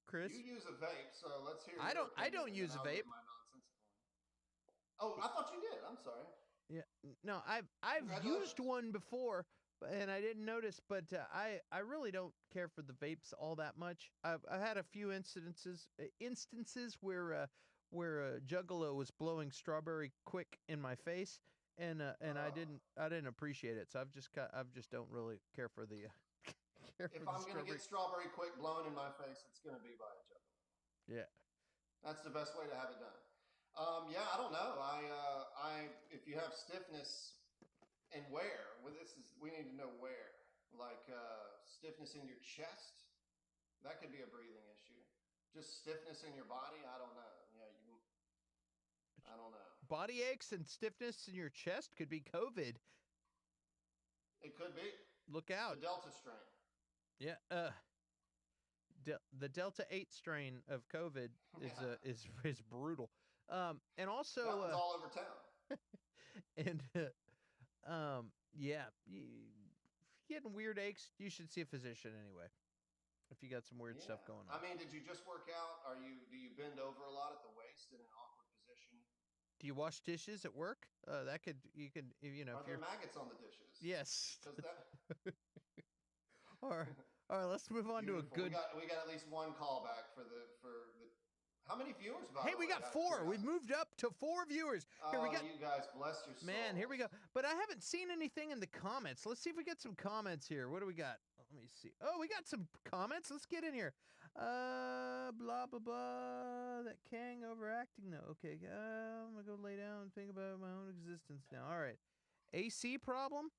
Chris? You use a vape, so let's hear. I don't use a vape. Oh, I thought you did. I'm sorry. Yeah, no, I've used one before, and I didn't notice. But I really don't care for the vapes all that much. I've had a few instances where a juggalo was blowing strawberry quick in my face, and I didn't appreciate it. So I've just don't really care for the. If I'm going to get strawberry quick blown in my face, it's going to be by a juggalo. Yeah. That's the best way to have it done. Yeah, I don't know. If you have stiffness, and where? Well, we need to know where. Like stiffness in your chest, that could be a breathing issue. Just stiffness in your body, I don't know. Yeah, I don't know. Body aches and stiffness in your chest could be COVID. It could be. Look out. The Delta strain. Yeah. The Delta 8 strain of COVID is brutal. And also that one's all over town. and yeah, if you're getting weird aches, you should see a physician anyway. If you got some weird stuff going on. I mean, did you just work out? Do you bend over a lot at the waist in an awkward position? Do you wash dishes at work? That could Are there maggots on the dishes? Yes. Does that? All right. Let's move on to a good. We got at least one callback for the. How many viewers? By the way? We got 4. We've moved up to 4 viewers. Here we got. You guys, bless your souls. Man, here we go. But I haven't seen anything in the comments. Let's see if we get some comments here. What do we got? Let me see. Oh, we got some comments. Let's get in here. Blah blah blah. That Kang overacting though. Okay, I'm gonna go lay down and think about my own existence now. All right. AC problem?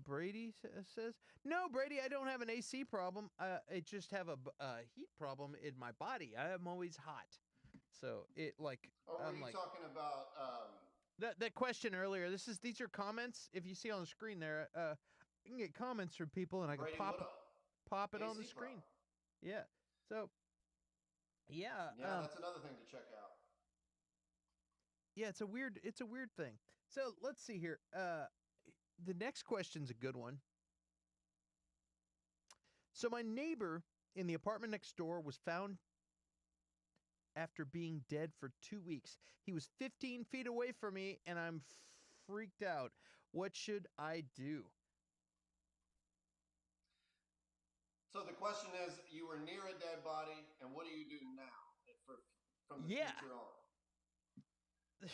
Brady says, no, Brady, I don't have an AC problem. I just have a heat problem in my body. I am always hot. So it like. Oh, were you talking about that question earlier? These are comments. If you see on the screen there, you can get comments from people, and I can pop it on the screen. Problem. Yeah. So. Yeah. Yeah, that's another thing to check out. Yeah, it's a weird thing. So let's see here. The next question's a good one. So my neighbor in the apartment next door was found after being dead for 2 weeks. He was 15 feet away from me, and I'm freaked out. What should I do? So the question is, you were near a dead body, and what do you do now from the future on?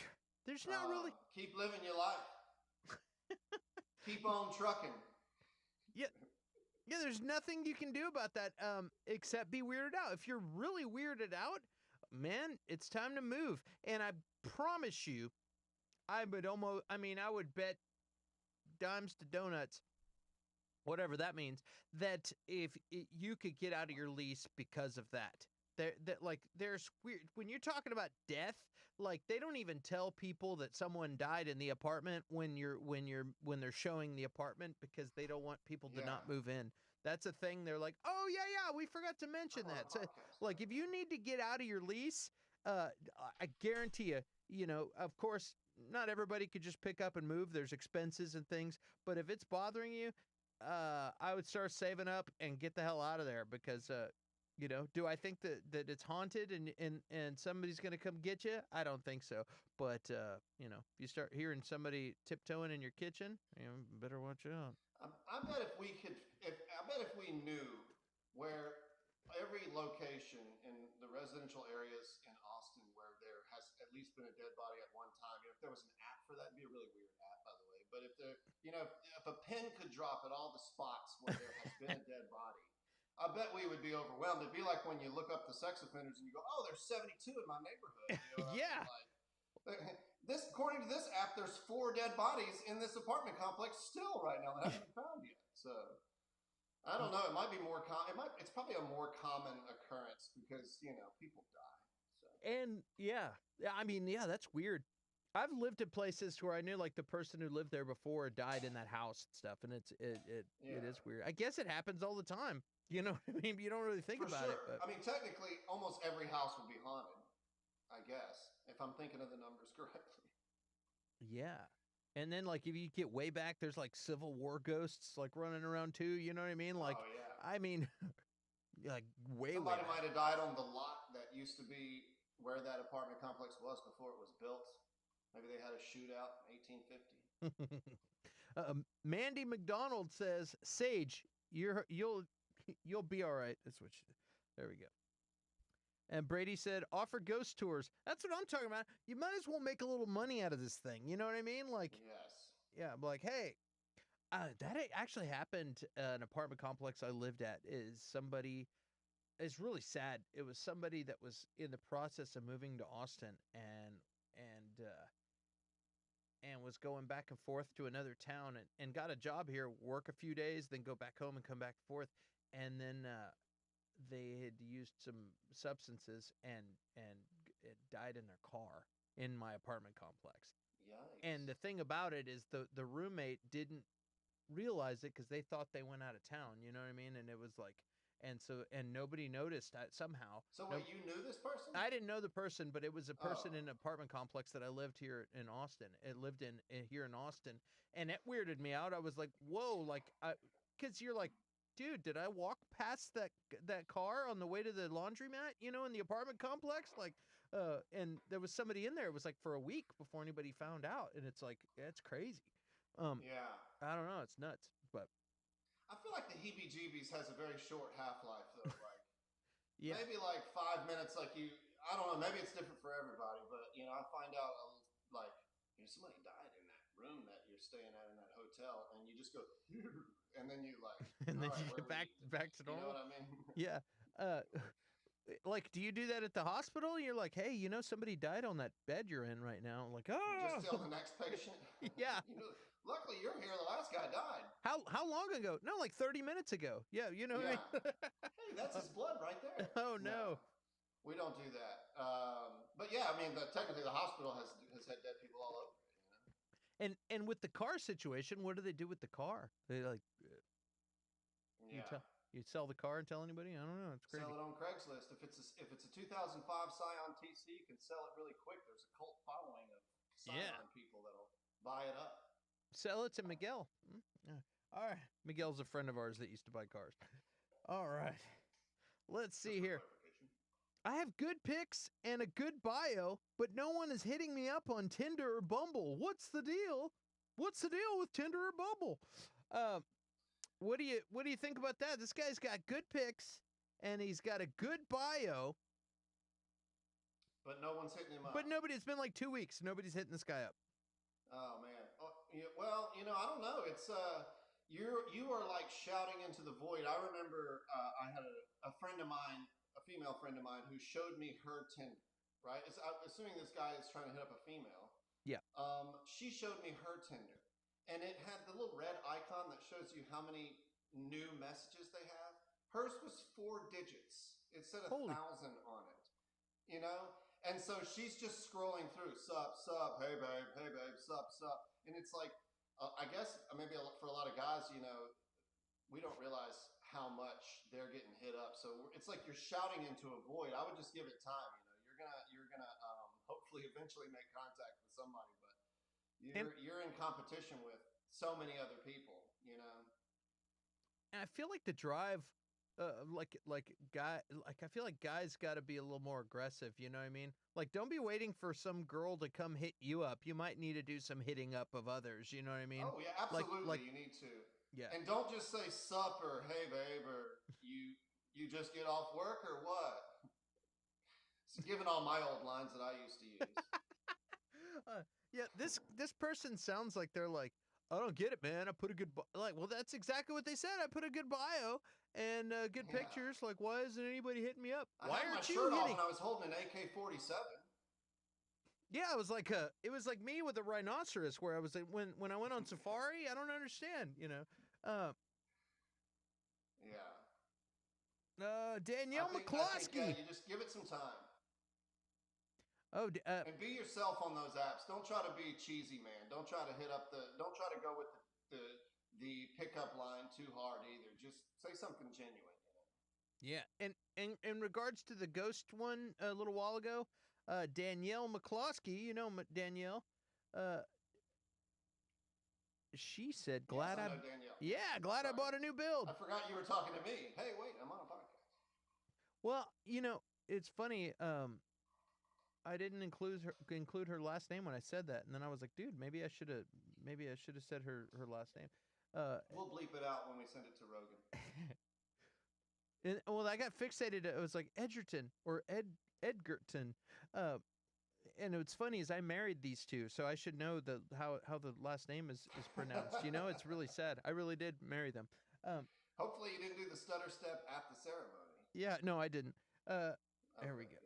There's not really... Keep living your life. Keep on trucking. Yeah, there's nothing you can do about that except be weirded out. If you're really weirded out, man, it's time to move. And I promise you, I would bet dimes to donuts, whatever that means, that if you could get out of your lease because of that. There's weird when you're talking about death, like they don't even tell people that someone died in the apartment when they're showing the apartment because they don't want people to not move in. That's a thing. They're like, oh yeah, we forgot to mention that. So like if you need to get out of your lease, I guarantee you, of course, not everybody could just pick up and move. There's expenses and things, but if it's bothering you, I would start saving up and get the hell out of there because do I think that it's haunted and somebody's going to come get you? I don't think so. But, if you start hearing somebody tiptoeing in your kitchen, you better watch out. I bet if we knew where every location in the residential areas in Austin where there has at least been a dead body at one time, if there was an app for that, it'd be a really weird app, by the way. But if a pin could drop at all the spots where there has been a dead body, I bet we would be overwhelmed. It'd be like when you look up the sex offenders and you go, oh, there's 72 in my neighborhood. Yeah. According to this app, there's 4 dead bodies in this apartment complex still right now that haven't been found yet. So I don't know. It might be more it's probably a more common occurrence because, people die. So. And that's weird. I've lived in places where I knew like the person who lived there before died in that house and stuff. And it is weird. I guess it happens all the time. You know what I mean? You don't really think about it. But... I mean, technically, almost every house would be haunted, I guess, if I'm thinking of the numbers correctly. Yeah. And then, like, if you get way back, there's, like, Civil War ghosts, like, running around, too. You know what I mean? Like, oh, yeah. I mean, like, Somebody might have died on the lot that used to be where that apartment complex was before it was built. Maybe they had a shootout in 1850. Mandy McDonald says, Sage, you'll be all right. That's what there we go. And Brady said, offer ghost tours. That's what I'm talking about. You might as well make a little money out of this thing. You know what I mean? Like, yes. Yeah, I'm like, hey, that actually happened an apartment complex I lived at. It's really sad. It was somebody that was in the process of moving to Austin and was going back and forth to another town and got a job here, work a few days, then go back home and come back and forth. And then they had used some substances and it died in their car in my apartment complex. Yikes. And the thing about it is the roommate didn't realize it because they thought they went out of town. You know what I mean? And it was like, and nobody noticed somehow. So wait, you knew this person? I didn't know the person, but it was a person in an apartment complex that I lived here in Austin. It lived here in Austin, and it weirded me out. I was like, whoa, like, because you're like, dude, did I walk past that car on the way to the laundromat, in the apartment complex? Like, and there was somebody in there. It was like for a week before anybody found out, and it's like, it's crazy. Yeah. I don't know. It's nuts, but I feel like the heebie-jeebies has a very short half-life, though. Like, yeah, maybe like 5 minutes. Like I don't know. Maybe it's different for everybody, but I find out like somebody died in that room that you're staying at in that hotel, and you just go, and then you like, and then all right, you get back to normal. You know what I mean? Yeah. Like, do you do that at the hospital? You're like, hey, somebody died on that bed you're in right now. I'm like, oh, just tell the next patient. Yeah. Luckily you're here. The last guy died. How long ago? No, like 30 minutes ago. Yeah, you know what I mean? Hey, that's his blood right there. Oh no. We don't do that. But yeah, I mean, technically the hospital has had dead people all over it. And with the car situation, what do they do with the car? They like, you sell the car and tell anybody? I don't know. It's crazy. Sell it on Craigslist. If it's a 2005 Scion TC, you can sell it really quick. There's a cult following of Scion people that'll buy it up. Sell it to Miguel. Yeah. All right. Miguel's a friend of ours that used to buy cars. All right. Let's see here. I have good pics and a good bio, but no one is hitting me up on Tinder or Bumble. What's the deal? What's the deal with Tinder or Bumble? What do you think about that? This guy's got good pics and he's got a good bio, but no one's hitting him up. But it's been like 2 weeks. Nobody's hitting this guy up. Oh man. Oh, yeah, well, I don't know. It's you are like shouting into the void. I remember I had a friend of mine, a female friend of mine, who showed me her Tinder. Right? I'm assuming this guy is trying to hit up a female. Yeah. She showed me her Tinder, and it had the little red icon that shows you how many new messages they have. Hers was 4 digits. It said 1,000 on it. And so she's just scrolling through, sup, hey babe, sup. And it's like, I guess maybe for a lot of guys, we don't realize how much they're getting hit up. So it's like you're shouting into a void. I would just give it time. You're gonna hopefully eventually make contact with somebody, but you're in competition with so many other people. And I feel like the drive, I feel like guys got to be a little more aggressive. You know what I mean? Like, don't be waiting for some girl to come hit you up. You might need to do some hitting up of others. You know what I mean? Oh yeah, absolutely. You need to. Yeah. And don't just say sup or hey babe or you just get off work or what. It's giving all my old lines that I used to use. Yeah, this person sounds like they're like, I don't get it, man. I put a good well, that's exactly what they said. I put a good bio and good pictures. Like, why isn't anybody hitting me up? Why aren't you hitting? When I was holding an AK-47. Yeah, it was like me with a rhinoceros. Where I was like, when I went on safari, I don't understand. Yeah. Danielle McCloskey. You just give it some time. Oh, and be yourself on those apps. Don't try to be cheesy, man. Don't try to don't try to go with the pickup line too hard either. Just say something genuine. Yeah, and in regards to the ghost one a little while ago, Danielle McCloskey, Danielle, she said, "Glad I know Danielle. Yeah, glad I bought a new build." I forgot you were talking to me. Hey, wait, I'm on a podcast. Well, it's funny. I didn't include her last name when I said that, and then I was like, dude, maybe I should have said her last name. We'll bleep it out when we send it to Rogan. I got fixated. It was like Edgerton or Edgerton. And what's funny is I married these two, so I should know how the last name is pronounced. It's really sad. I really did marry them. Hopefully you didn't do the stutter step at the ceremony. Yeah, no, I didn't. There we go. Good.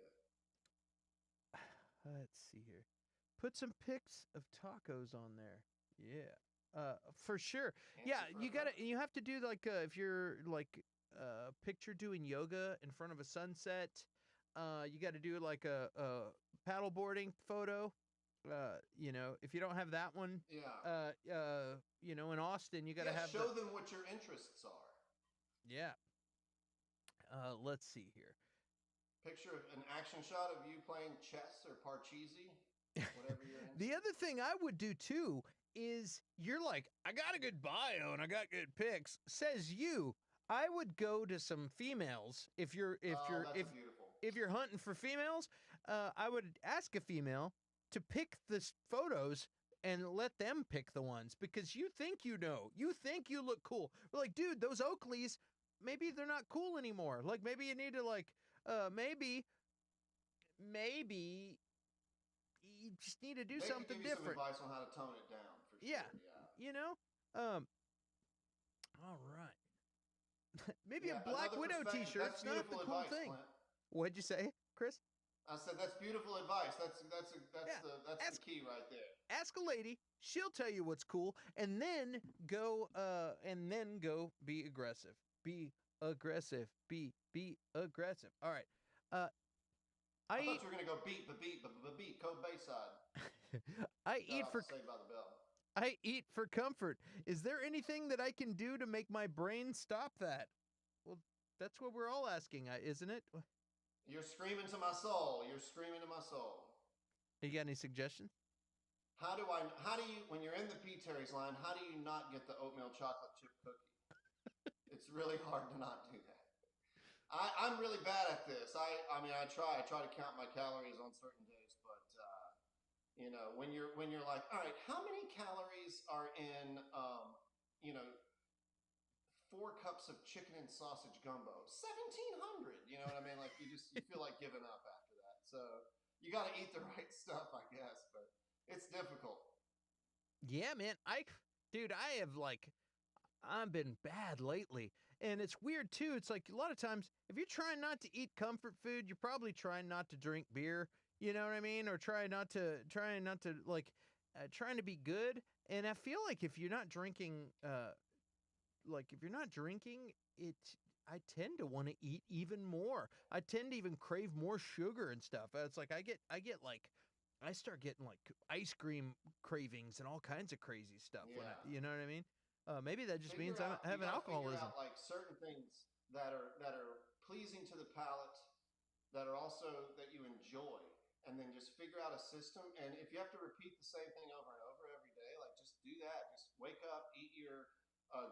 Let's see here. Put some pics of tacos on there. Yeah. For sure. Yeah, you have to do like if you're like picture doing yoga in front of a sunset, you got to do like a paddleboarding photo if you don't have that one, Yeah. in Austin, you got to have show them what your interests are. Yeah. Let's see here. Picture an action shot of you playing chess or Parcheesi, whatever you're into. The other thing I would do too is you're like, I got a good bio and I got good pics. Says you. I would go to some females if you're hunting for females. I would ask a female to pick the photos and let them pick the ones because you think you think you look cool. We're like, dude, those Oakleys, maybe they're not cool anymore. Like maybe you need to maybe you just need to do something give you different. Some advice on how to tone it down for sure. Yeah. All right. Maybe a Black Widow t-shirt's not the cool thing. Clint. What'd you say, Chris? I said that's beautiful advice. That's the key right there. Ask a lady, she'll tell you what's cool, and then go be aggressive. Be aggressive. Be aggressive. All right. I thought you were gonna go beat, Code Bayside. I eat for Saved by the Bell. I eat for comfort. Is there anything that I can do to make my brain stop that? Well, that's what we're all asking, isn't it? You're screaming to my soul. You got any suggestions? How do you, when you're in the P. Terry's line, how do you not get the oatmeal chocolate chip cookie? It's really hard to not do that. I'm really bad at this. I try to count my calories on certain days, but when you're like, all right, how many calories are in 4 cups of chicken and sausage gumbo? 1,700. You know what I mean? Like you feel like giving up after that. So you got to eat the right stuff, I guess, but it's difficult. Yeah, man. I've been bad lately. And it's weird too. It's like a lot of times if you're trying not to eat comfort food, you're probably trying not to drink beer, you know what I mean? Or trying to be good. And I feel like if you're not drinking I tend to want to eat even more. I tend to even crave more sugar and stuff. It's like I start getting like ice cream cravings and all kinds of crazy stuff. Yeah. You know what I mean? Maybe that just means I have an alcoholism. Figure out like certain things that are pleasing to the palate, that are also that you enjoy, and then just figure out a system. And if you have to repeat the same thing over and over every day, like just do that. Just wake up, eat your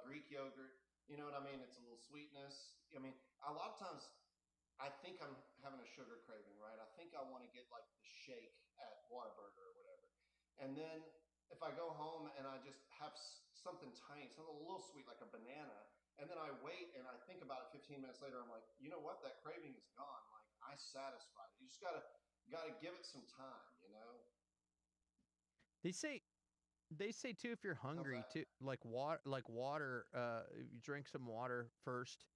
Greek yogurt. You know what I mean? It's a little sweetness. I mean, a lot of times I think I'm having a sugar craving, right? I think I want to get like the shake at Whataburger or whatever. And then if I go home and I just have something tiny, something a little sweet like a banana, and then I wait and I think about it 15 minutes later, I'm like, you know what? That craving is gone. Like I satisfied it. You just gotta give it some time, you know? They say too, if you're hungry too, like water, you drink some water first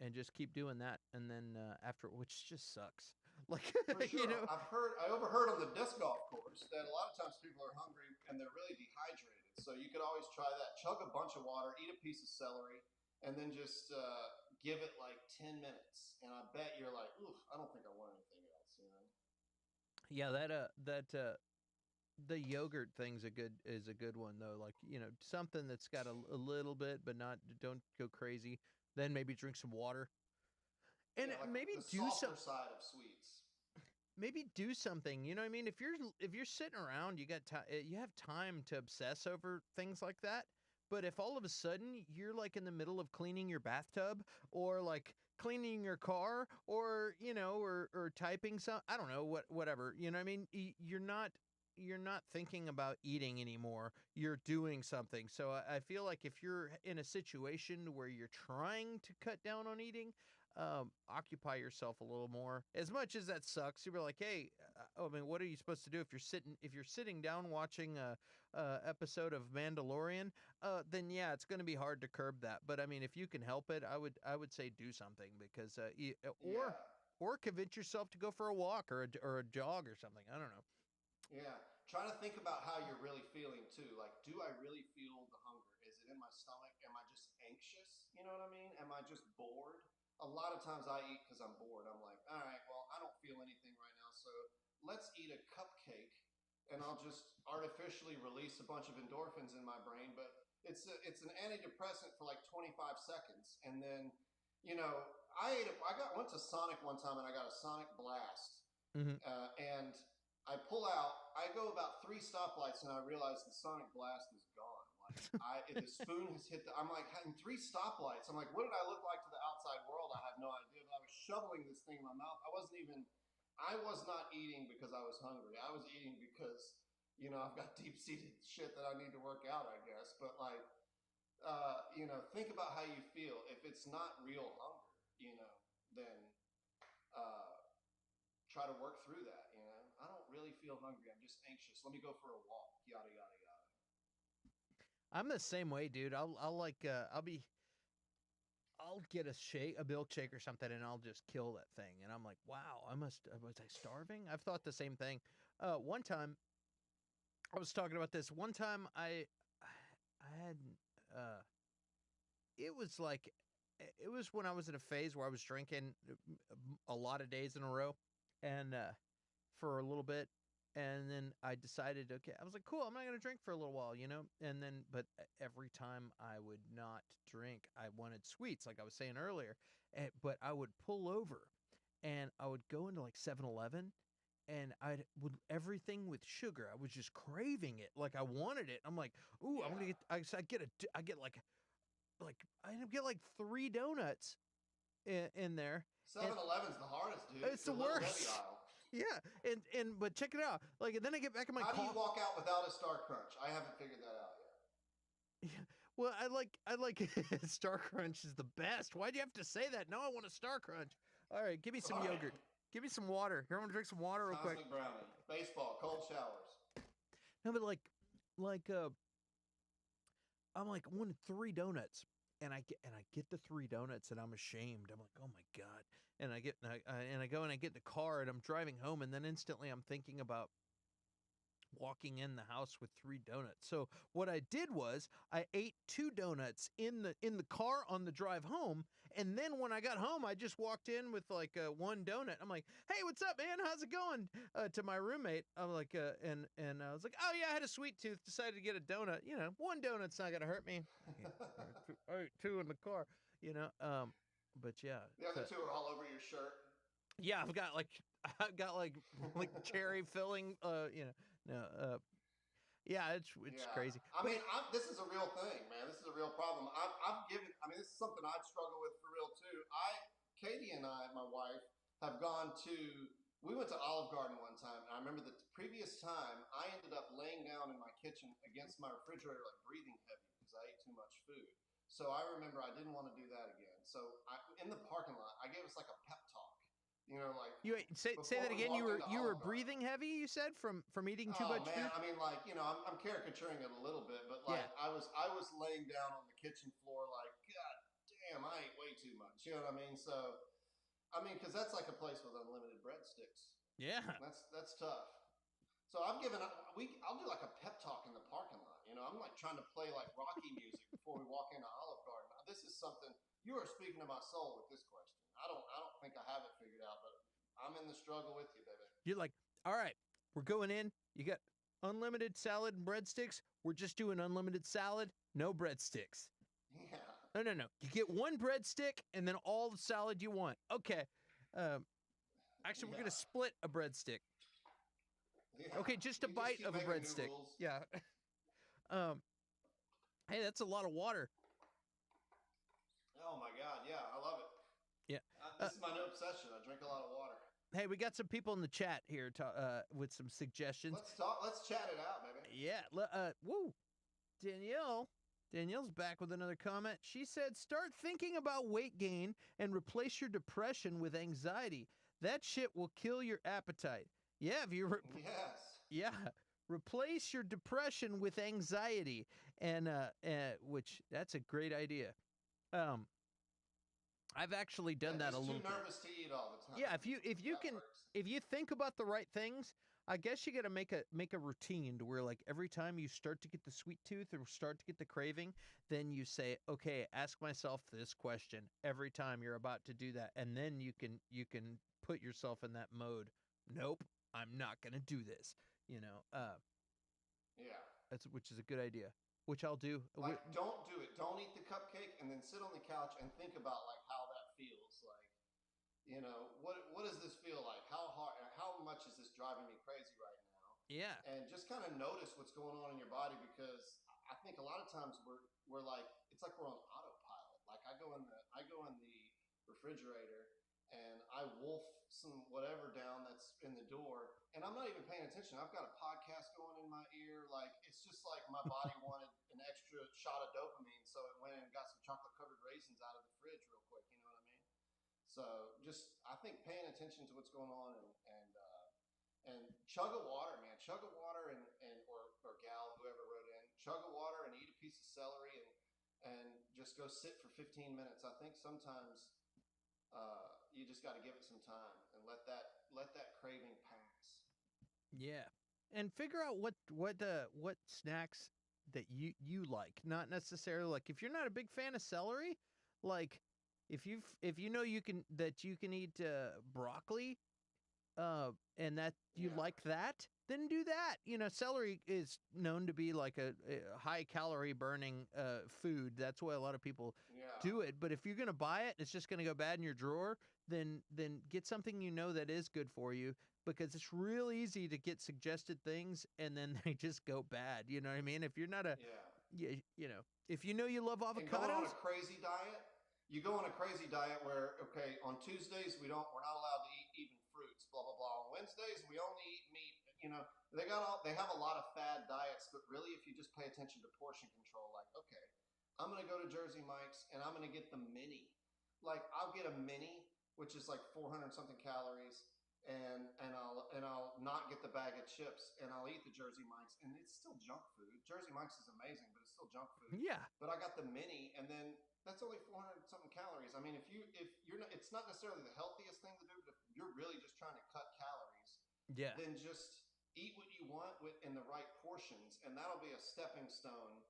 and just keep doing that. And then after, which just sucks. Like, for sure. I overheard on the disc golf course that a lot of times people are hungry and they're really dehydrated. So you could always try that. Chug a bunch of water, eat a piece of celery, and then just give it like 10 minutes. And I bet you're like, oof, I don't think I want anything else, you know? Yeah, the yogurt thing's a good one though. Like, something that's got a little bit, but don't go crazy. Then maybe drink some water. And like maybe the softer side of sweets. Maybe do something. You know what I mean? If you're sitting around, you have time to obsess over things like that. But if all of a sudden you're like in the middle of cleaning your bathtub or like cleaning your car or or typing I don't know, whatever. You know what I mean? You're not thinking about eating anymore. You're doing something. So I feel like if you're in a situation where you're trying to cut down on eating, occupy yourself a little more. As much as that sucks, you're like, hey, what are you supposed to do if you're sitting down watching a episode of Mandalorian? Then yeah, it's going to be hard to curb that. But I mean, if you can help it, I would say do something because or convince yourself to go for a walk or a jog or something. I don't know. Yeah. Try to think about how you're really feeling too. Like, do I really feel the hunger? Is it in my stomach? Am I just anxious? You know what I mean? Am I just bored? A lot of times I eat because I'm bored. I'm like, all right, well, I don't feel anything right now, so let's eat a cupcake and I'll just artificially release a bunch of endorphins in my brain. But it's an antidepressant for like 25 seconds, and then I went to Sonic one time and I got a Sonic Blast, and I pull out. I go about 3 stoplights and I realize the Sonic Blast is gone. Like the spoon has hit the. I'm like having 3 stoplights. I'm like, what did I look like to the outside world? I have no idea. But I was shoveling this thing in my mouth. I was not eating because I was hungry. I was eating because I've got deep-seated shit that I need to work out, I guess. But like, think about how you feel. If it's not real hunger, then try to work through that. I don't really feel hungry. I'm just anxious. Let me go for a walk. Yada yada yada. I'm the same way, dude. I'll get a milkshake or something, and I'll just kill that thing. And I'm like, wow, was I starving? I've thought the same thing. One time, I was talking about this. One time, I had, it was when I was in a phase where I was drinking a lot of days in a row, and for a little bit. And then I decided, okay, I was like, cool, I'm not going to drink for a little while, And then, but every time I would not drink, I wanted sweets, like I was saying earlier. But I would pull over and I would go into like 7-Eleven and everything with sugar. I was just craving it. Like I wanted it. I'm like, ooh, yeah. I'm going to get, I get like 3 donuts in there. 7-Eleven's the hardest, dude. It's the worst. Yeah, but check it out. Like, and then I get back in my car. How do you walk out without a Star Crunch? I haven't figured that out yet. Yeah, well, I like Star Crunch is the best. Why'd you have to say that? No, I want a Star Crunch. All right, give me some yogurt. Give me some water. Here, I'm gonna drink some water real quick. Brownie, baseball, cold showers. No, but I'm like wanting 3 donuts. And I get the 3 donuts and I'm ashamed. I'm like, oh my God. And I go and I get in the car and I'm driving home and then instantly I'm thinking about walking in the house with 3 donuts. So what I did was I ate 2 donuts in the car on the drive home. And then when I got home, I just walked in with like 1 donut. I'm like, hey, what's up, man? How's it going? To my roommate. I'm like, and I was like, oh yeah, I had a sweet tooth, decided to get a donut. 1 donut's not going to hurt me. I ate 2 in the car, but yeah. The other 2 are all over your shirt. Yeah, I've got like cherry filling, yeah, it's crazy. I mean, this is a real thing, man. This is a real problem. This is something I'd struggle with for real too. Katie and I, my wife, we went to Olive Garden one time, and I remember the previous time I ended up laying down in my kitchen against my refrigerator, like breathing heavy because I ate too much food. So I remember I didn't want to do that again. So in the parking lot, I gave us like a pep talk. You say that again. You were breathing heavy. You said from eating too much food. I mean, I'm caricaturing it a little bit, but like I was laying down on the kitchen floor, like, God damn, I ate way too much. You know what I mean? So, because that's like a place with unlimited breadsticks. Yeah, that's tough. So I've given up. I'll do like a pep talk in the parking lot. I'm like trying to play like Rocky music before we walk into Olive Garden. This is something you are speaking to my soul with this question. I don't think I have it figured out, but I'm in the struggle with you, baby. You're like, all right, we're going in. You got unlimited salad and breadsticks. We're just doing unlimited salad, no breadsticks. Yeah. No. You get 1 breadstick and then all the salad you want. Okay. Actually, we're gonna split a breadstick. Yeah. Okay, just a bite of a breadstick. Yeah. Hey, that's a lot of water. Oh my God, yeah, I love it. Yeah. This is my new obsession. I drink a lot of water. Hey, we got some people in the chat here with some suggestions. Let's chat it out, baby. Yeah. Woo. Danielle's back with another comment. She said, start thinking about weight gain and replace your depression with anxiety. That shit will kill your appetite. Yeah, yes. Yeah. Replace your depression with anxiety, and which that's a great idea. I've actually done that a little bit. Too nervous to eat all the time. Yeah, if you think about the right things, I guess you got to make a routine to where like every time you start to get the sweet tooth or start to get the craving, then you say, okay, ask myself this question every time you're about to do that, and then you can put yourself in that mode. Nope, I'm not gonna do this. Yeah. which is a good idea. Which I'll do. Like, don't do it. Don't eat the cupcake, and then sit on the couch and think about like how that feels. Like, what does this feel like? How hard? How much is this driving me crazy right now? Yeah. And just kind of notice what's going on in your body, because I think a lot of times we're like, it's like we're on autopilot. Like, I go in the refrigerator and I wolf some whatever down that's in the door, and I'm not even paying attention. I've got a podcast going in my ear. Like, it's just like my body wanted an extra shot of dopamine, so it went and got some chocolate covered raisins out of the fridge real quick. You know what I mean? So just, I think, paying attention to what's going on, and chug a water, man. Chug a water, or gal, whoever wrote in, chug a water and eat a piece of celery, and just go sit for 15 minutes. I think sometimes you just got to give it some time and let that craving pass. Yeah, and figure out what snacks that you like. Not necessarily like if you're not a big fan of celery, like if you know you can eat broccoli, and that you like that, then do that. Celery is known to be like a high calorie burning food. That's why a lot of people do it. But if you're gonna buy it, it's just gonna go bad in your drawer. Then get something that is good for you, because it's real easy to get suggested things and then they just go bad. You know what I mean? If you're not if you love avocados, and going on a crazy diet. You go on a crazy diet where, okay, on Tuesdays we're not allowed to eat even fruits, blah blah blah. On Wednesdays we only eat meat. They have a lot of fad diets, but really, if you just pay attention to portion control, like, okay, I'm gonna go to Jersey Mike's and I'm gonna get the mini. Like, I'll get a mini, which is like 400 something calories, and I'll not get the bag of chips, and I'll eat the Jersey Mike's, and it's still junk food. Jersey Mike's is amazing, but it's still junk food. Yeah. But I got the mini, and then that's only 400 something calories. I mean, if you're not, it's not necessarily the healthiest thing to do, but if you're really just trying to cut calories, then just eat what you want in the right portions, and that'll be a stepping stone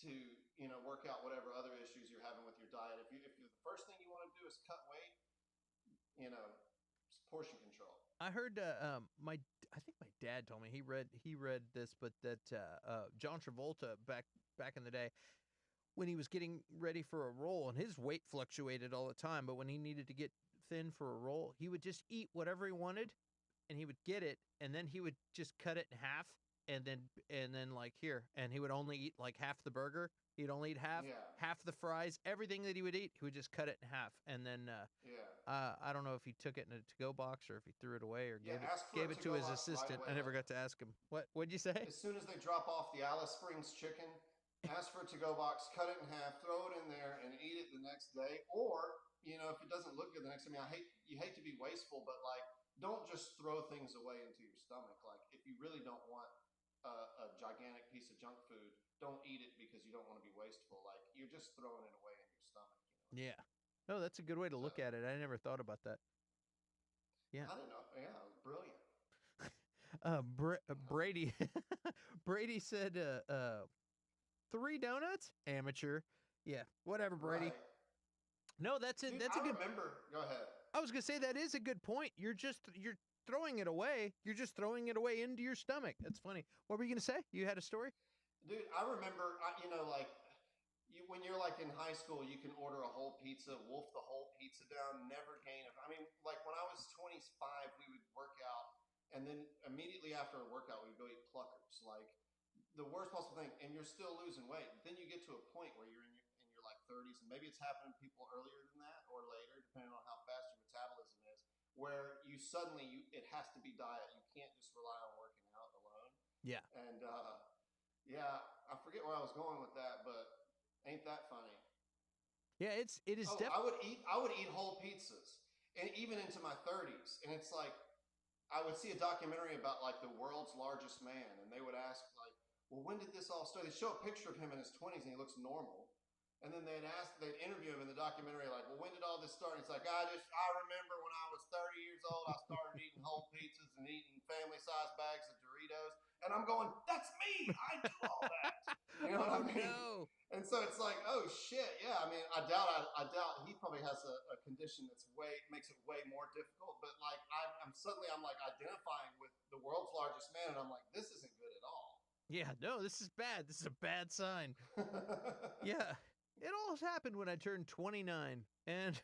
to work out whatever other issues you're having with your diet. If the first thing you want to do is cut weight, portion control. I heard I think my dad told me he read this, but that John Travolta back in the day, when he was getting ready for a role, and his weight fluctuated all the time, but when he needed to get thin for a role, he would just eat whatever he wanted, and he would get it, and then he would just cut it in half, and then like here, and he would only eat like half the burger. He'd only eat half the fries, everything that he would eat, he would just cut it in half, and then I don't know if he took it in a to-go box or if he threw it away or gave it to his assistant. Right away. I never got to ask him. What'd you say? As soon as they drop off the Alice Springs chicken, ask for a to-go box, cut it in half, throw it in there, and eat it the next day. Or, if it doesn't look good the next day, you hate to be wasteful, but like, don't just throw things away into your stomach. Like, if you really don't want a gigantic piece of junk food, don't eat it because you don't want to be wasteful. Like, you're just throwing it away in your stomach. Yeah. No, that's a good way to look at it. I never thought about that. Yeah. I don't know. Yeah, it was brilliant. Brady Brady said 3 donuts? Amateur. Yeah, whatever, Brady. Right. No, that's it. Dude, that's a good. Go ahead. I was gonna say that is a good point. You're throwing it away. You're just throwing it away into your stomach. That's funny. What were you gonna say? You had a story? Dude, I remember. When you're like in high school, you can order a whole pizza, wolf the whole pizza down, never gain it. I mean, like when I was 25, we would work out, and then immediately after a workout, we would go eat Pluckers. Like, the worst possible thing, and you're still losing weight. But then you get to a point where you're in your like 30s, and maybe it's happening to people earlier than that or later, depending on how fast your metabolism is, where you suddenly, it has to be diet. You can't just rely on working out alone. Yeah. And I forget where I was going with that, but ain't that funny? Yeah, it is. I would eat whole pizzas, and even into my 30s, and it's like, I would see a documentary about like the world's largest man, and they would ask like, well, when did this all start? They show a picture of him in his 20s, and he looks normal. And then they'd interview him in the documentary, like, well, when did all this start? And he's like, I remember when I was 30 years old, I started eating whole pizzas and eating family-sized bags of Doritos. And I'm going, that's me. I do all that. You know what I mean? No. And so it's like, oh shit, yeah. I mean, I doubt he probably has a condition that's makes it way more difficult. But like, I'm like identifying with the world's largest man, and I'm like, this isn't good at all. Yeah, no, this is bad. This is a bad sign. Yeah. It all happened when I turned 29. And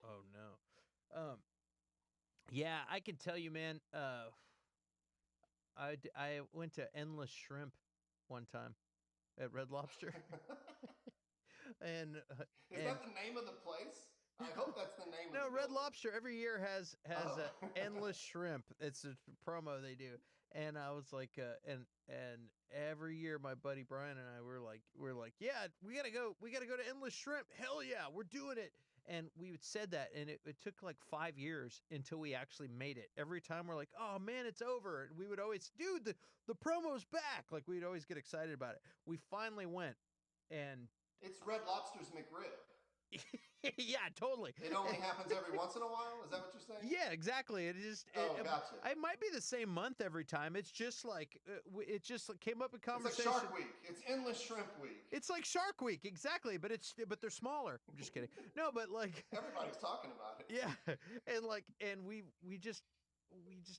oh no. Yeah, I can tell you, man, I went to Endless Shrimp one time at Red Lobster. and Is that the name of the place? I hope that's the name. No, of the Red building. Lobster every year has Endless Shrimp. It's a promo they do. And I was like, and every year my buddy Brian and I were like, yeah, we gotta go to Endless Shrimp. Hell yeah, we're doing it. And we said that, and it took like 5 years until we actually made it. Every time we're like, oh man, it's over. And we would always, dude, the promo's back. Like we'd always get excited about it. We finally went, and it's Red Lobster's McRib. Yeah, totally. It only happens every once in a while? Is that what you're saying? Yeah, exactly. Gotcha. It might be the same month every time. It's just like it just came up in conversation. It's like Shark Week. It's Endless Shrimp Week. It's like Shark Week, exactly. But they're smaller. I'm just kidding. No, but like everybody's talking about it. Yeah, and we just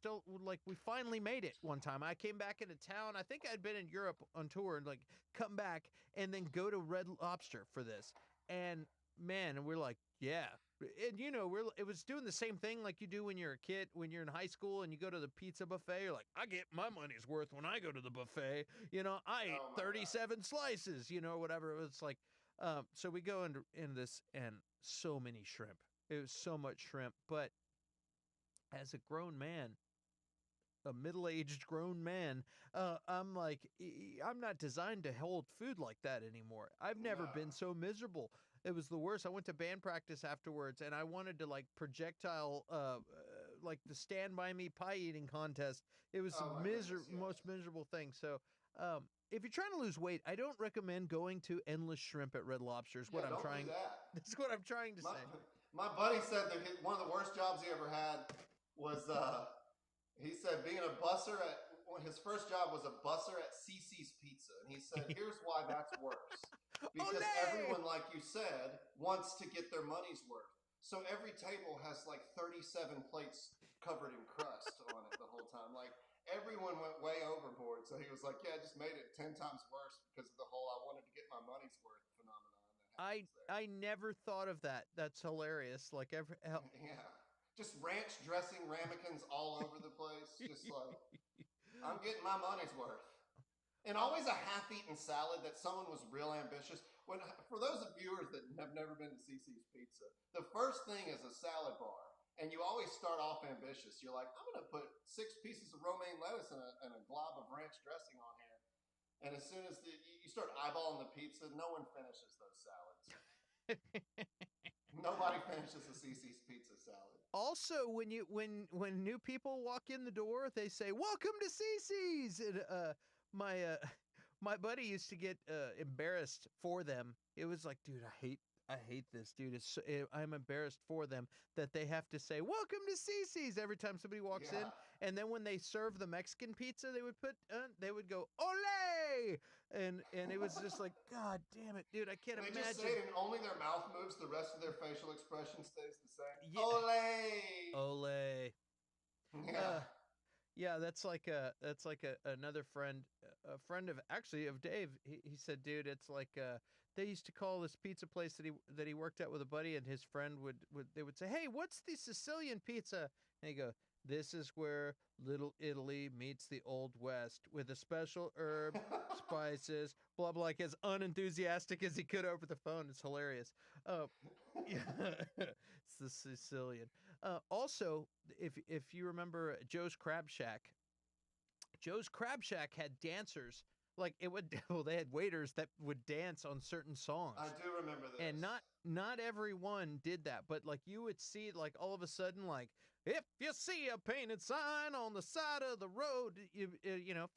don't like. We finally made it one time. I came back into town. I think I'd been in Europe on tour and like come back and then go to Red Lobster for this. And man, and we're like, yeah. And you know, it was doing the same thing like you do when you're a kid, when you're in high school and you go to the pizza buffet. You're like, I get my money's worth when I go to the buffet. You know, I ate 37 slices, you know, or whatever. It was like, so we go into this and so many shrimp. It was so much shrimp. But as a grown man, a middle-aged grown man, I'm like, I'm not designed to hold food like that anymore. I've never been so miserable. It was the worst. I went to band practice afterwards, and I wanted to like projectile, like the Stand By Me pie eating contest. It was the most miserable thing. So, if you're trying to lose weight, I don't recommend going to Endless Shrimp at Red Lobster. Is what I'm trying. Do that. That's what I'm trying to say. My buddy said that one of the worst jobs he ever had was he said being a busser his first job was a busser at Cece's Pizza, and he said, here's why that's worse. Because everyone, like you said, wants to get their money's worth. So every table has like 37 plates covered in crust on it the whole time. Like everyone went way overboard. So he was like, yeah, I just made it 10 times worse because of the whole I wanted to get my money's worth phenomenon that happens there. I never thought of that. That's hilarious. Like yeah. Just ranch dressing ramekins all over the place. Just like, I'm getting my money's worth. And always a half-eaten salad that someone was real ambitious. For those of viewers that have never been to Cece's Pizza, the first thing is a salad bar. And you always start off ambitious. You're like, I'm going to put 6 pieces of romaine lettuce and a glob of ranch dressing on here. And as soon as you start eyeballing the pizza, no one finishes those salads. Nobody finishes a Cece's Pizza salad. Also, when new people walk in the door, they say, "Welcome to Cece's." And my buddy used to get embarrassed for them. It was like, dude, I hate this, dude. I'm embarrassed for them that they have to say, "Welcome to Cece's" every time somebody walks in. And then when they serve the Mexican pizza, they would go, "Ole!" And it was just like, God damn it, dude, I can't imagine. They just say it and only their mouth moves, the rest of their facial expression stays the same. Yeah. Ole! Yeah. Yeah, that's like another friend, a friend of Dave. He said, dude, it's like they used to call this pizza place that he worked at with a buddy, and his friend would say, "Hey, what's the Sicilian pizza?" And he go, "This is where Little Italy meets the Old West with a special herb, spices, blah blah." Like as unenthusiastic as he could over the phone. It's hilarious. Yeah, it's the Sicilian. Also, if you remember Joe's Crab Shack had dancers. Like they had waiters that would dance on certain songs. I do remember this. And not everyone did that, but like you would see like all of a sudden, like if you see a painted sign on the side of the road, you know, 15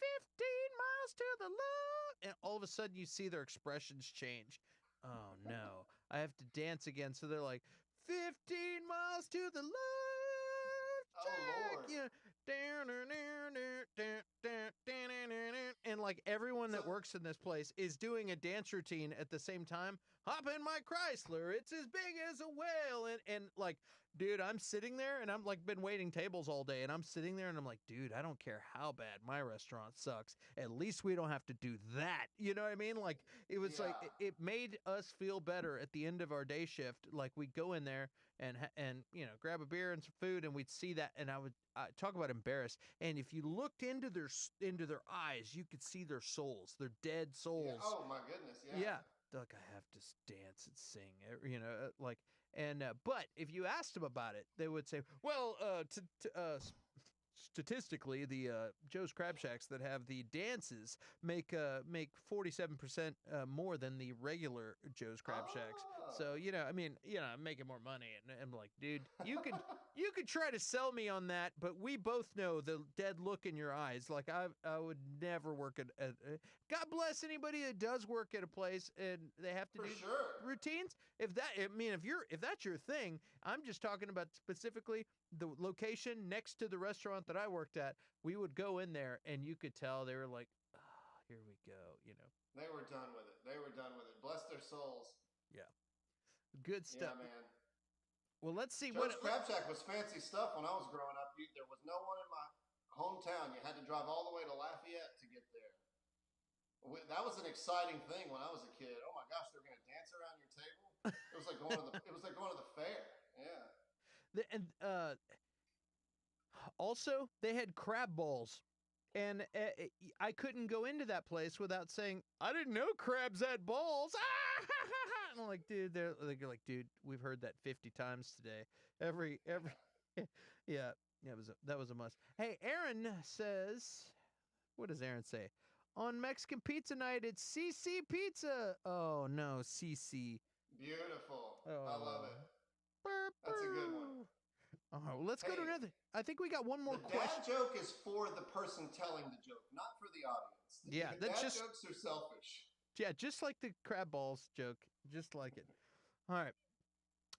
miles to the left, and all of a sudden you see their expressions change. oh no, I have to dance again. So they're like, 15 miles to the left, Oh Jack. Lord. Yeah. And like everyone that So works in this place is doing a dance routine at the same time. Hop in my Chrysler, it's as big as a whale. And like, dude, I'm sitting there and I'm like been waiting tables all day and I'm sitting there and I'm like, dude, I don't care how bad my restaurant sucks. At least we don't have to do that. You know what I mean? Like it was yeah. like it made us feel better at the end of our day shift. Like we'd go in there and grab a beer and some food and we'd see that and I would talk about embarrassed. And if you looked into their eyes, you could see their souls, their dead souls. Yeah. Oh my goodness. Yeah. Yeah. Like I have to dance and sing, like, and but if you asked them about it, they would say, well, statistically, the Joe's Crab Shacks that have the dances make 47% more than the regular Joe's Crab Shacks. So I mean, I'm making more money, and I'm like, dude, you could try to sell me on that, but we both know the dead look in your eyes. Like I would never work at God bless anybody that does work at a place and they have to For do sure. routines. If that's your thing, I'm just talking about specifically the location next to the restaurant that I worked at. We would go in there and you could tell they were like, oh, here we go. They were done with it. They were done with it. Bless their souls. Yeah. Good stuff. Yeah, man. Well, let's see Joe's Crab Shack was fancy stuff when I was growing up. There was no one in my hometown. You had to drive all the way to Lafayette to get there. That was an exciting thing when I was a kid. Oh my gosh, they're going to dance around your table. It was like going to the fair. Yeah. And also, they had crab balls. And I couldn't go into that place without saying, I didn't know crabs had balls. I'm like, dude, they're like, dude, we've heard that 50 times today. Every, yeah, that was a must. Hey, Aaron says, what does Aaron say? On Mexican pizza night, it's CC Pizza. Oh, no, CC. Beautiful. Oh. I love it. That's a good one. All right, well, let's go to another. I think we got one more question. The dad joke is for the person telling the joke, not for the audience. Yeah, the dad jokes are selfish. Yeah, just like the crab balls joke, just like it. All right.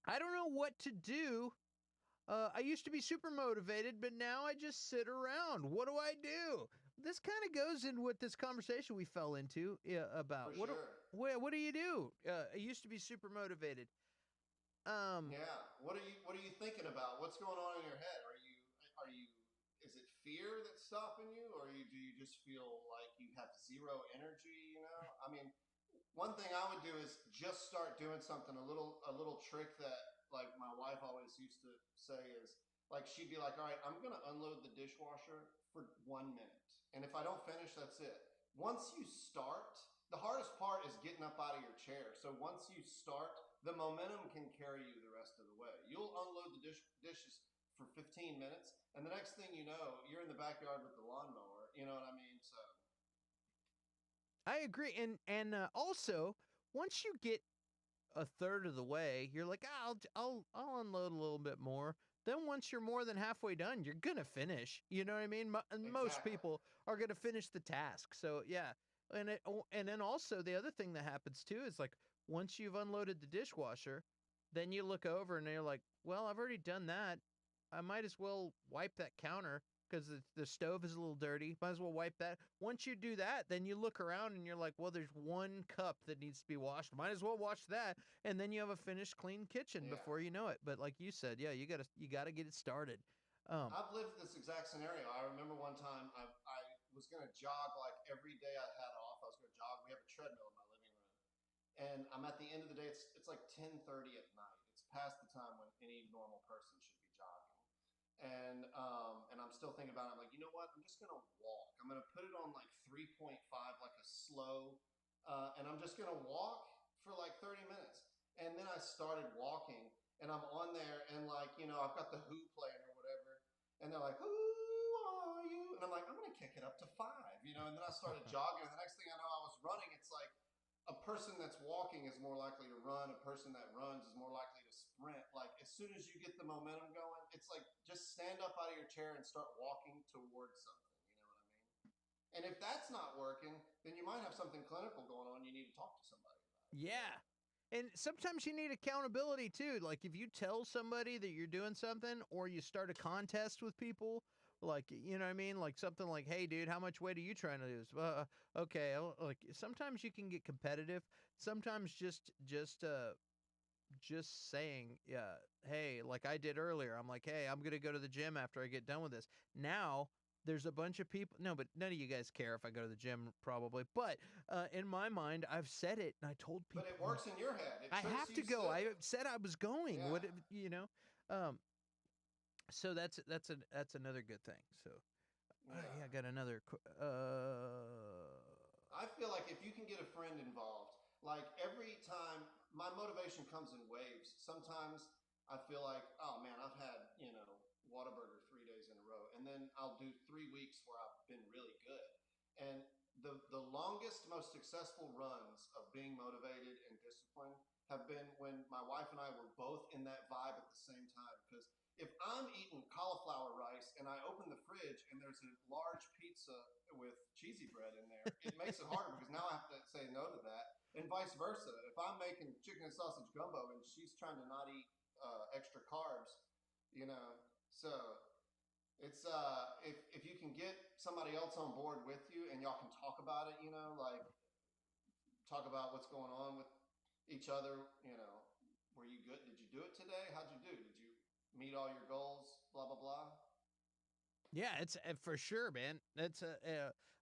I don't know what to do. I used to be super motivated, but now I just sit around. What do I do? This kind of goes in with this conversation we fell into about For sure. What do you do? I used to be super motivated. Yeah. What are you thinking about? What's going on in your head? Are you is it fear that's stopping you, or do you just feel like you have zero energy, I mean, one thing I would do is just start doing something, a little trick that like my wife always used to say is like she'd be like, all right, I'm gonna unload the dishwasher for 1 minute. And if I don't finish, that's it. Once you start, the hardest part is getting up out of your chair. So once you start, the momentum can carry you the rest of the way. You'll unload the dishes for 15 minutes, and the next thing you know, you're in the backyard with the lawnmower. You know what I mean? So I agree, and also once you get a third of the way, you're like, I'll unload a little bit more. Then once you're more than halfway done, you're gonna finish. You know what I mean? Most people are gonna finish the task. So yeah, and then also the other thing that happens too is like once you've unloaded the dishwasher, then you look over and you're like, well, I've already done that. I might as well wipe that counter because the stove is a little dirty. Might as well wipe that. Once you do that, then you look around and you're like, well, there's one cup that needs to be washed. Might as well wash that. And then you have a finished, clean kitchen before you know it. But like you said, yeah, you gotta get it started. I've lived this exact scenario. I remember one time I was going to jog like every day I had off. I was going to jog. We have a treadmill in my living room. And I'm at the end of the day, it's like 10:30 at night. It's past the time when any normal person should be jogging. And I'm still thinking about it. I'm like, you know what? I'm just going to walk. I'm going to put it on like 3.5, like a slow, and I'm just going to walk for like 30 minutes. And then I started walking, and I'm on there, and like, I've got the Who playing or whatever, and they're like, who are you? And I'm like, I'm going to kick it up to 5, and then I started jogging, and the next thing I know, I was running. It's like a person that's walking is more likely to run. A person that runs is more likely to sprint. Like as soon as you get the momentum going, it's like just stand up out of your chair and start walking towards something. You know what I mean? And if that's not working, then you might have something clinical going on. You need to talk to somebody about it. Yeah. And sometimes you need accountability too. Like if you tell somebody that you're doing something, or you start a contest with people, like you know what I mean, like something like, "Hey, dude, how much weight are you trying to lose?" Okay, like sometimes you can get competitive. Sometimes just saying, yeah, hey, like I did earlier, I'm like, hey, I'm gonna go to the gym after I get done with this. Now there's a bunch of people. No, but none of you guys care if I go to the gym, probably. But in my mind, I've said it, and I told But people, it works in your head. It I tricks have to you go. still. I said I was going. Yeah. What you know? Um, so that's another good thing. So yeah, I got another. I feel like if you can get a friend involved, like every time my motivation comes in waves. Sometimes I feel like, oh man, I've had, Whataburger 3 days in a row. And then I'll do 3 weeks where I've been really good. And the longest, most successful runs of being motivated and disciplined have been when my wife and I were both in that vibe at the same time. Because if I'm eating cauliflower rice and I open the fridge and there's a large pizza with cheesy bread in there, it makes it harder because now I have to say no to that, and vice versa. If I'm making chicken and sausage gumbo and she's trying to not eat extra carbs, you know, so it's if you can get somebody else on board with you and y'all can talk about it, like talk about what's going on with each other, were you good? Did you do it today? How'd you do? Did you meet all your goals? Blah blah blah. Yeah, it's for sure, man. That's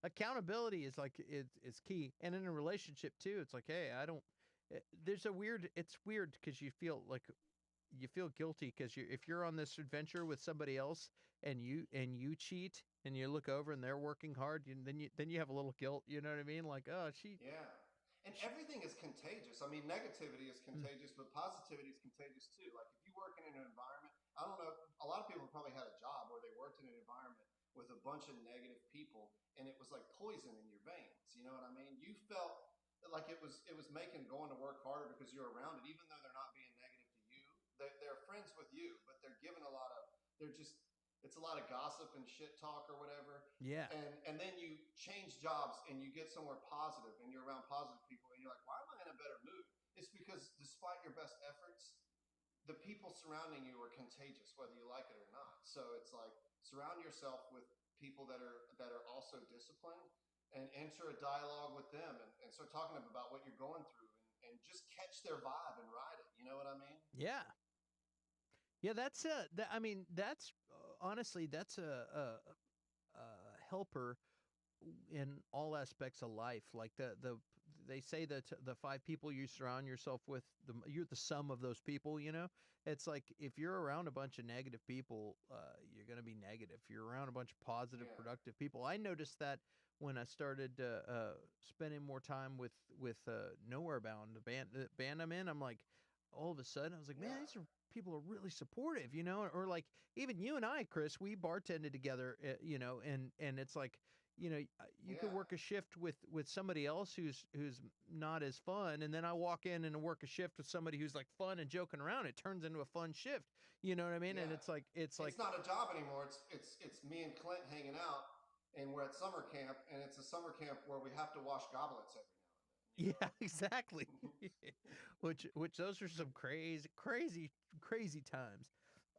accountability is like it's key, and in a relationship too. It's like, hey, I don't. There's a weird. It's weird because you feel guilty because if you're on this adventure with somebody else and you cheat and you look over and they're working hard, then you have a little guilt. You know what I mean? Like, oh, Yeah. And everything is contagious. I mean, negativity is contagious, but positivity is contagious too. Like if you work in an environment, I don't know, a lot of people probably had a job where they worked in an environment with a bunch of negative people and it was like poison in your veins. You know what I mean? You felt like it was making going to work harder because you're around it, even though they're not being negative to you. They're friends with you, but they're giving they're just, it's a lot of gossip and shit talk or whatever. yeah, And then you change jobs and you get somewhere positive and you're around positive people and you're like, why am I in a better mood? It's because despite your best efforts, the people surrounding you are contagious, whether you like it or not. So it's like surround yourself with people that are also disciplined and enter a dialogue with them and start talking to them about what you're going through and just catch their vibe and ride it. You know what I mean? yeah. Yeah, I mean, that's honestly, that's a helper in all aspects of life. Like they say that the five people you surround yourself with, you're the sum of those people. You know, it's like if you're around a bunch of negative people, you're gonna be negative. If you're around a bunch of positive, Yeah. productive people, I noticed that when I started spending more time with Nowhere Bound, the band I'm in. I'm like, all of a sudden, I was like, man, Yeah. these are people are really supportive, you know, or like even you and I, Chris, we bartended together, you know, and it's like, you know, you could Yeah. work a shift with somebody else who's not as fun, and then I walk in and work a shift with somebody who's like fun and joking around. It turns into a fun shift, you know what I mean? And Yeah. it's like It's not a job anymore. It's me and Clint hanging out, and we're at summer camp, and it's a summer camp where we have to wash goblets every now yeah, and then. exactly. which those are some crazy times.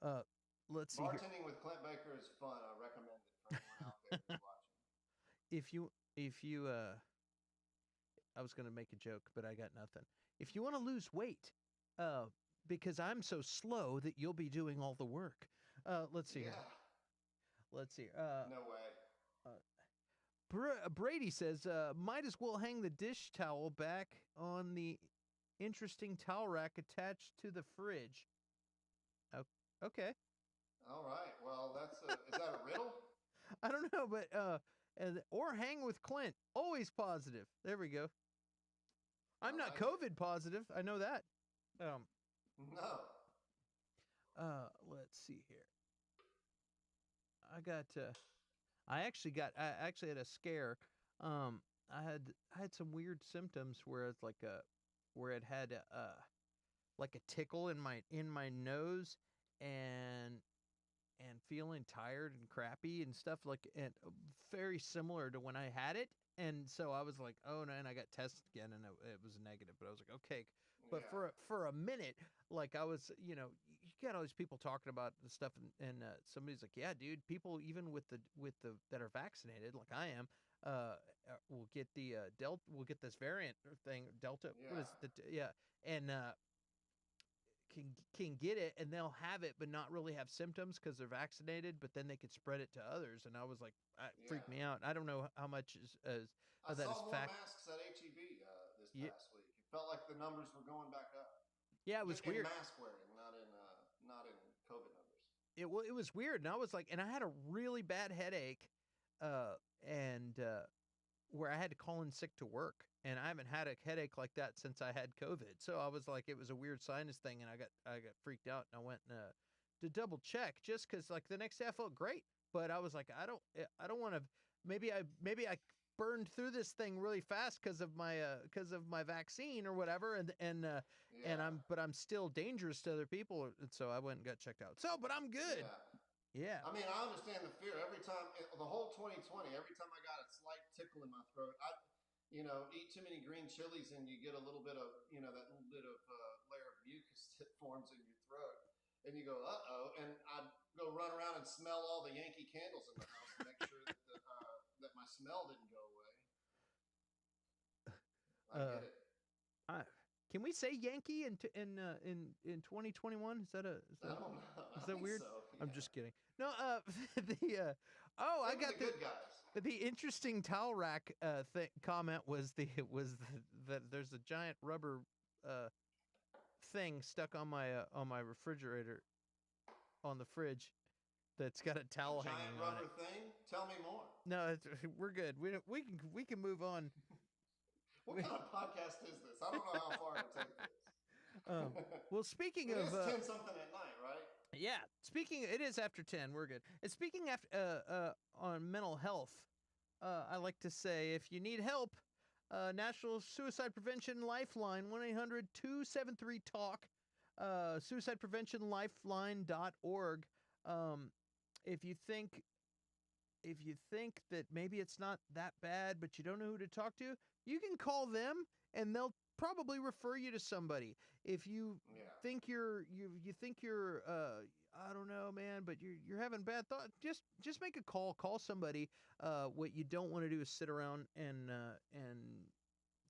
Uh, let's see here. Bartending with Clint Baker is fun. I recommend it for anyone out there who's watching. If you I was going to make a joke, but I got nothing. If you want to lose weight, uh, because I'm so slow that you'll be doing all the work. Let's see here. Yeah. Let's see. No way. Brady says, might as well hang the dish towel back on the interesting towel rack attached to the fridge. Okay. All right. Well, is that a riddle? I don't know, but or hang with Clint. Always positive. There we go. I'm not like COVID positive. I know that. No. Let's see here. I actually had a scare. I had some weird symptoms where it's like where it had like a tickle in my nose and feeling tired and crappy and stuff, like, and very similar to when I had it. And so I was like, oh no, and I got tested again and it was negative, but I was like, okay, But for a minute, like I was, you got all these people talking about the stuff, and somebody's like, yeah, dude, people even with the that are vaccinated, like I am, will get the Delta, will get this variant thing, Delta. Yeah. What is the and can get it, and they'll have it, but not really have symptoms because they're vaccinated. But then they could spread it to others, and I was like, it freaked me out. I don't know how much I that saw is more fact. masks at HEB this past week. It felt like the numbers were going back up. Yeah, it was weird. In mask wearing, not in COVID numbers. It was weird, and I was like, and I had a really bad headache, and where I had to call in sick to work, and I haven't had a headache like that since I had COVID. So I was like, it was a weird sinus thing, and I got freaked out, and I went to double check just because like the next day I felt great, but I was like, I don't want to. Maybe I burned through this thing really fast because of my vaccine or whatever, and I'm still dangerous to other people, and so I went and got checked out. So, but I'm good. Yeah. I mean, I understand the fear. Every time, the whole 2020, every time I got a slight tickle in my throat, I eat too many green chilies and you get a little bit of, that little bit of layer of mucus that forms in your throat. And you go, uh-oh. And I'd go run around and smell all the Yankee candles in the house to make sure that that my smell didn't go away. I get it. Can we say Yankee in 2021? Is that I don't know. Is that weird? So, yeah. I'm just kidding. No, I got the good guys. The interesting towel rack comment was that there's a giant rubber thing stuck on my refrigerator on the fridge that's got a towel hanging on it. Giant rubber thing? Tell me more. No, we're good. We can move on. What kind of podcast is this? I don't know how far to take this. Well, speaking of, it's 10 something at night, right? Yeah. It is after 10. We're good. And speaking on mental health, I like to say if you need help, National Suicide Prevention Lifeline 1-800-273-TALK, suicidepreventionlifeline.org. If you think that maybe it's not that bad, but you don't know who to talk to, you can call them and they'll probably refer you to somebody. If you think you're I don't know, man, but you're having bad thoughts, just make a call somebody. What you don't want to do is sit around and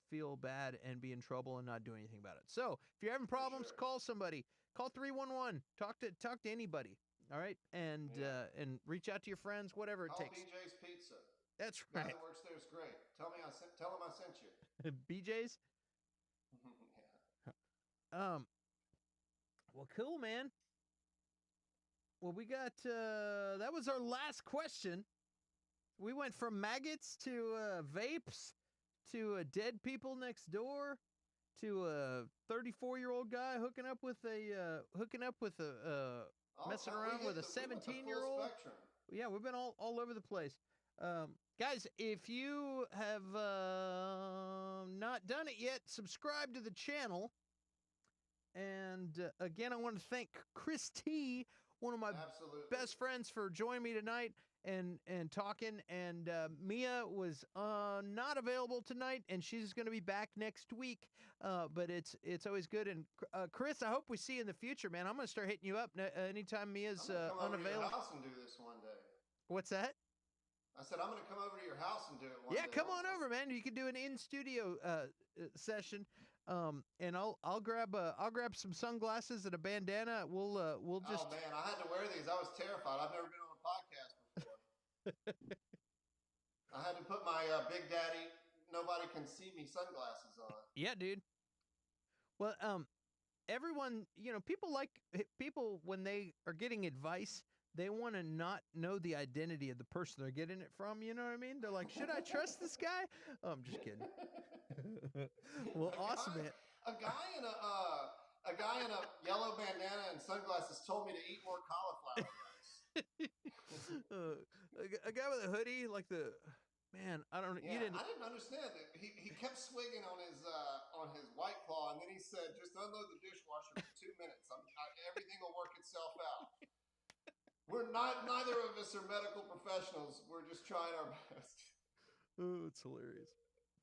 feel bad and be in trouble and not do anything about it. So if you're having problems, call somebody. Call 311. Talk to anybody. All right, and reach out to your friends, whatever it takes. BJ's Pizza. That's right. right. The guy that works there is great. Tell him I sent you. BJ's. Yeah. Well, cool, man. Well, we got that was our last question. We went from maggots to vapes to dead people next door to a 34-year-old guy hooking up with a messing around with a 17-year-old. Yeah, we've been all over the place. Guys, if you have not done it yet, subscribe to the channel. And again, I want to thank Chris T, one of my best friends, for joining me tonight and talking. And Mia was not available tonight, and she's going to be back next week. But it's always good. And Chris, I hope we see you in the future, man. I'm going to start hitting you up anytime Mia's unavailable. I'm going to come over to your house and do this one day. What's that? I said I'm going to come over to your house and do it one day. Yeah, come on over, man. You can do an in-studio session. And I'll grab some sunglasses and a bandana. We'll just. Oh man, I had to wear these. I was terrified. I've never been on a podcast before. I had to put my Big Daddy nobody can see me sunglasses on. Yeah, dude. Well, everyone, people when they are getting advice, they want to not know the identity of the person they're getting it from. You know what I mean? They're like, should I trust this guy? Oh, I'm just kidding. Well, awesome, man. A guy in a yellow bandana and sunglasses told me to eat more cauliflower rice. A guy with a hoodie, like man, I don't know. Yeah, I didn't understand it. He kept swigging on his White Claw, and then he said, "Just unload the dishwasher for 2 minutes. Everything will work itself out." Neither of us are medical professionals. We're just trying our best. Oh, it's hilarious.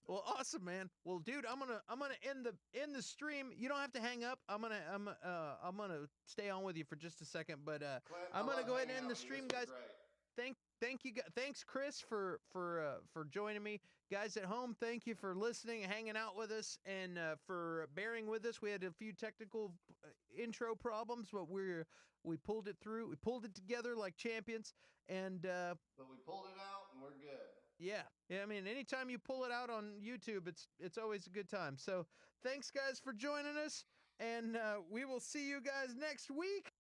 Well, awesome, man. Well, dude, I'm gonna end the stream. You don't have to hang up. I'm gonna stay on with you for just a second, but Clint, I'm gonna go ahead and end the This stream, was guys. great. Thank you. Thanks, Chris, for joining me. Guys at home, thank you for listening and hanging out with us, and for bearing with us. We had a few technical intro problems, but we pulled it through. We pulled it together like champions, and but we pulled it out, and we're good. Yeah. I mean, anytime you pull it out on YouTube, it's always a good time. So thanks, guys, for joining us, and we will see you guys next week.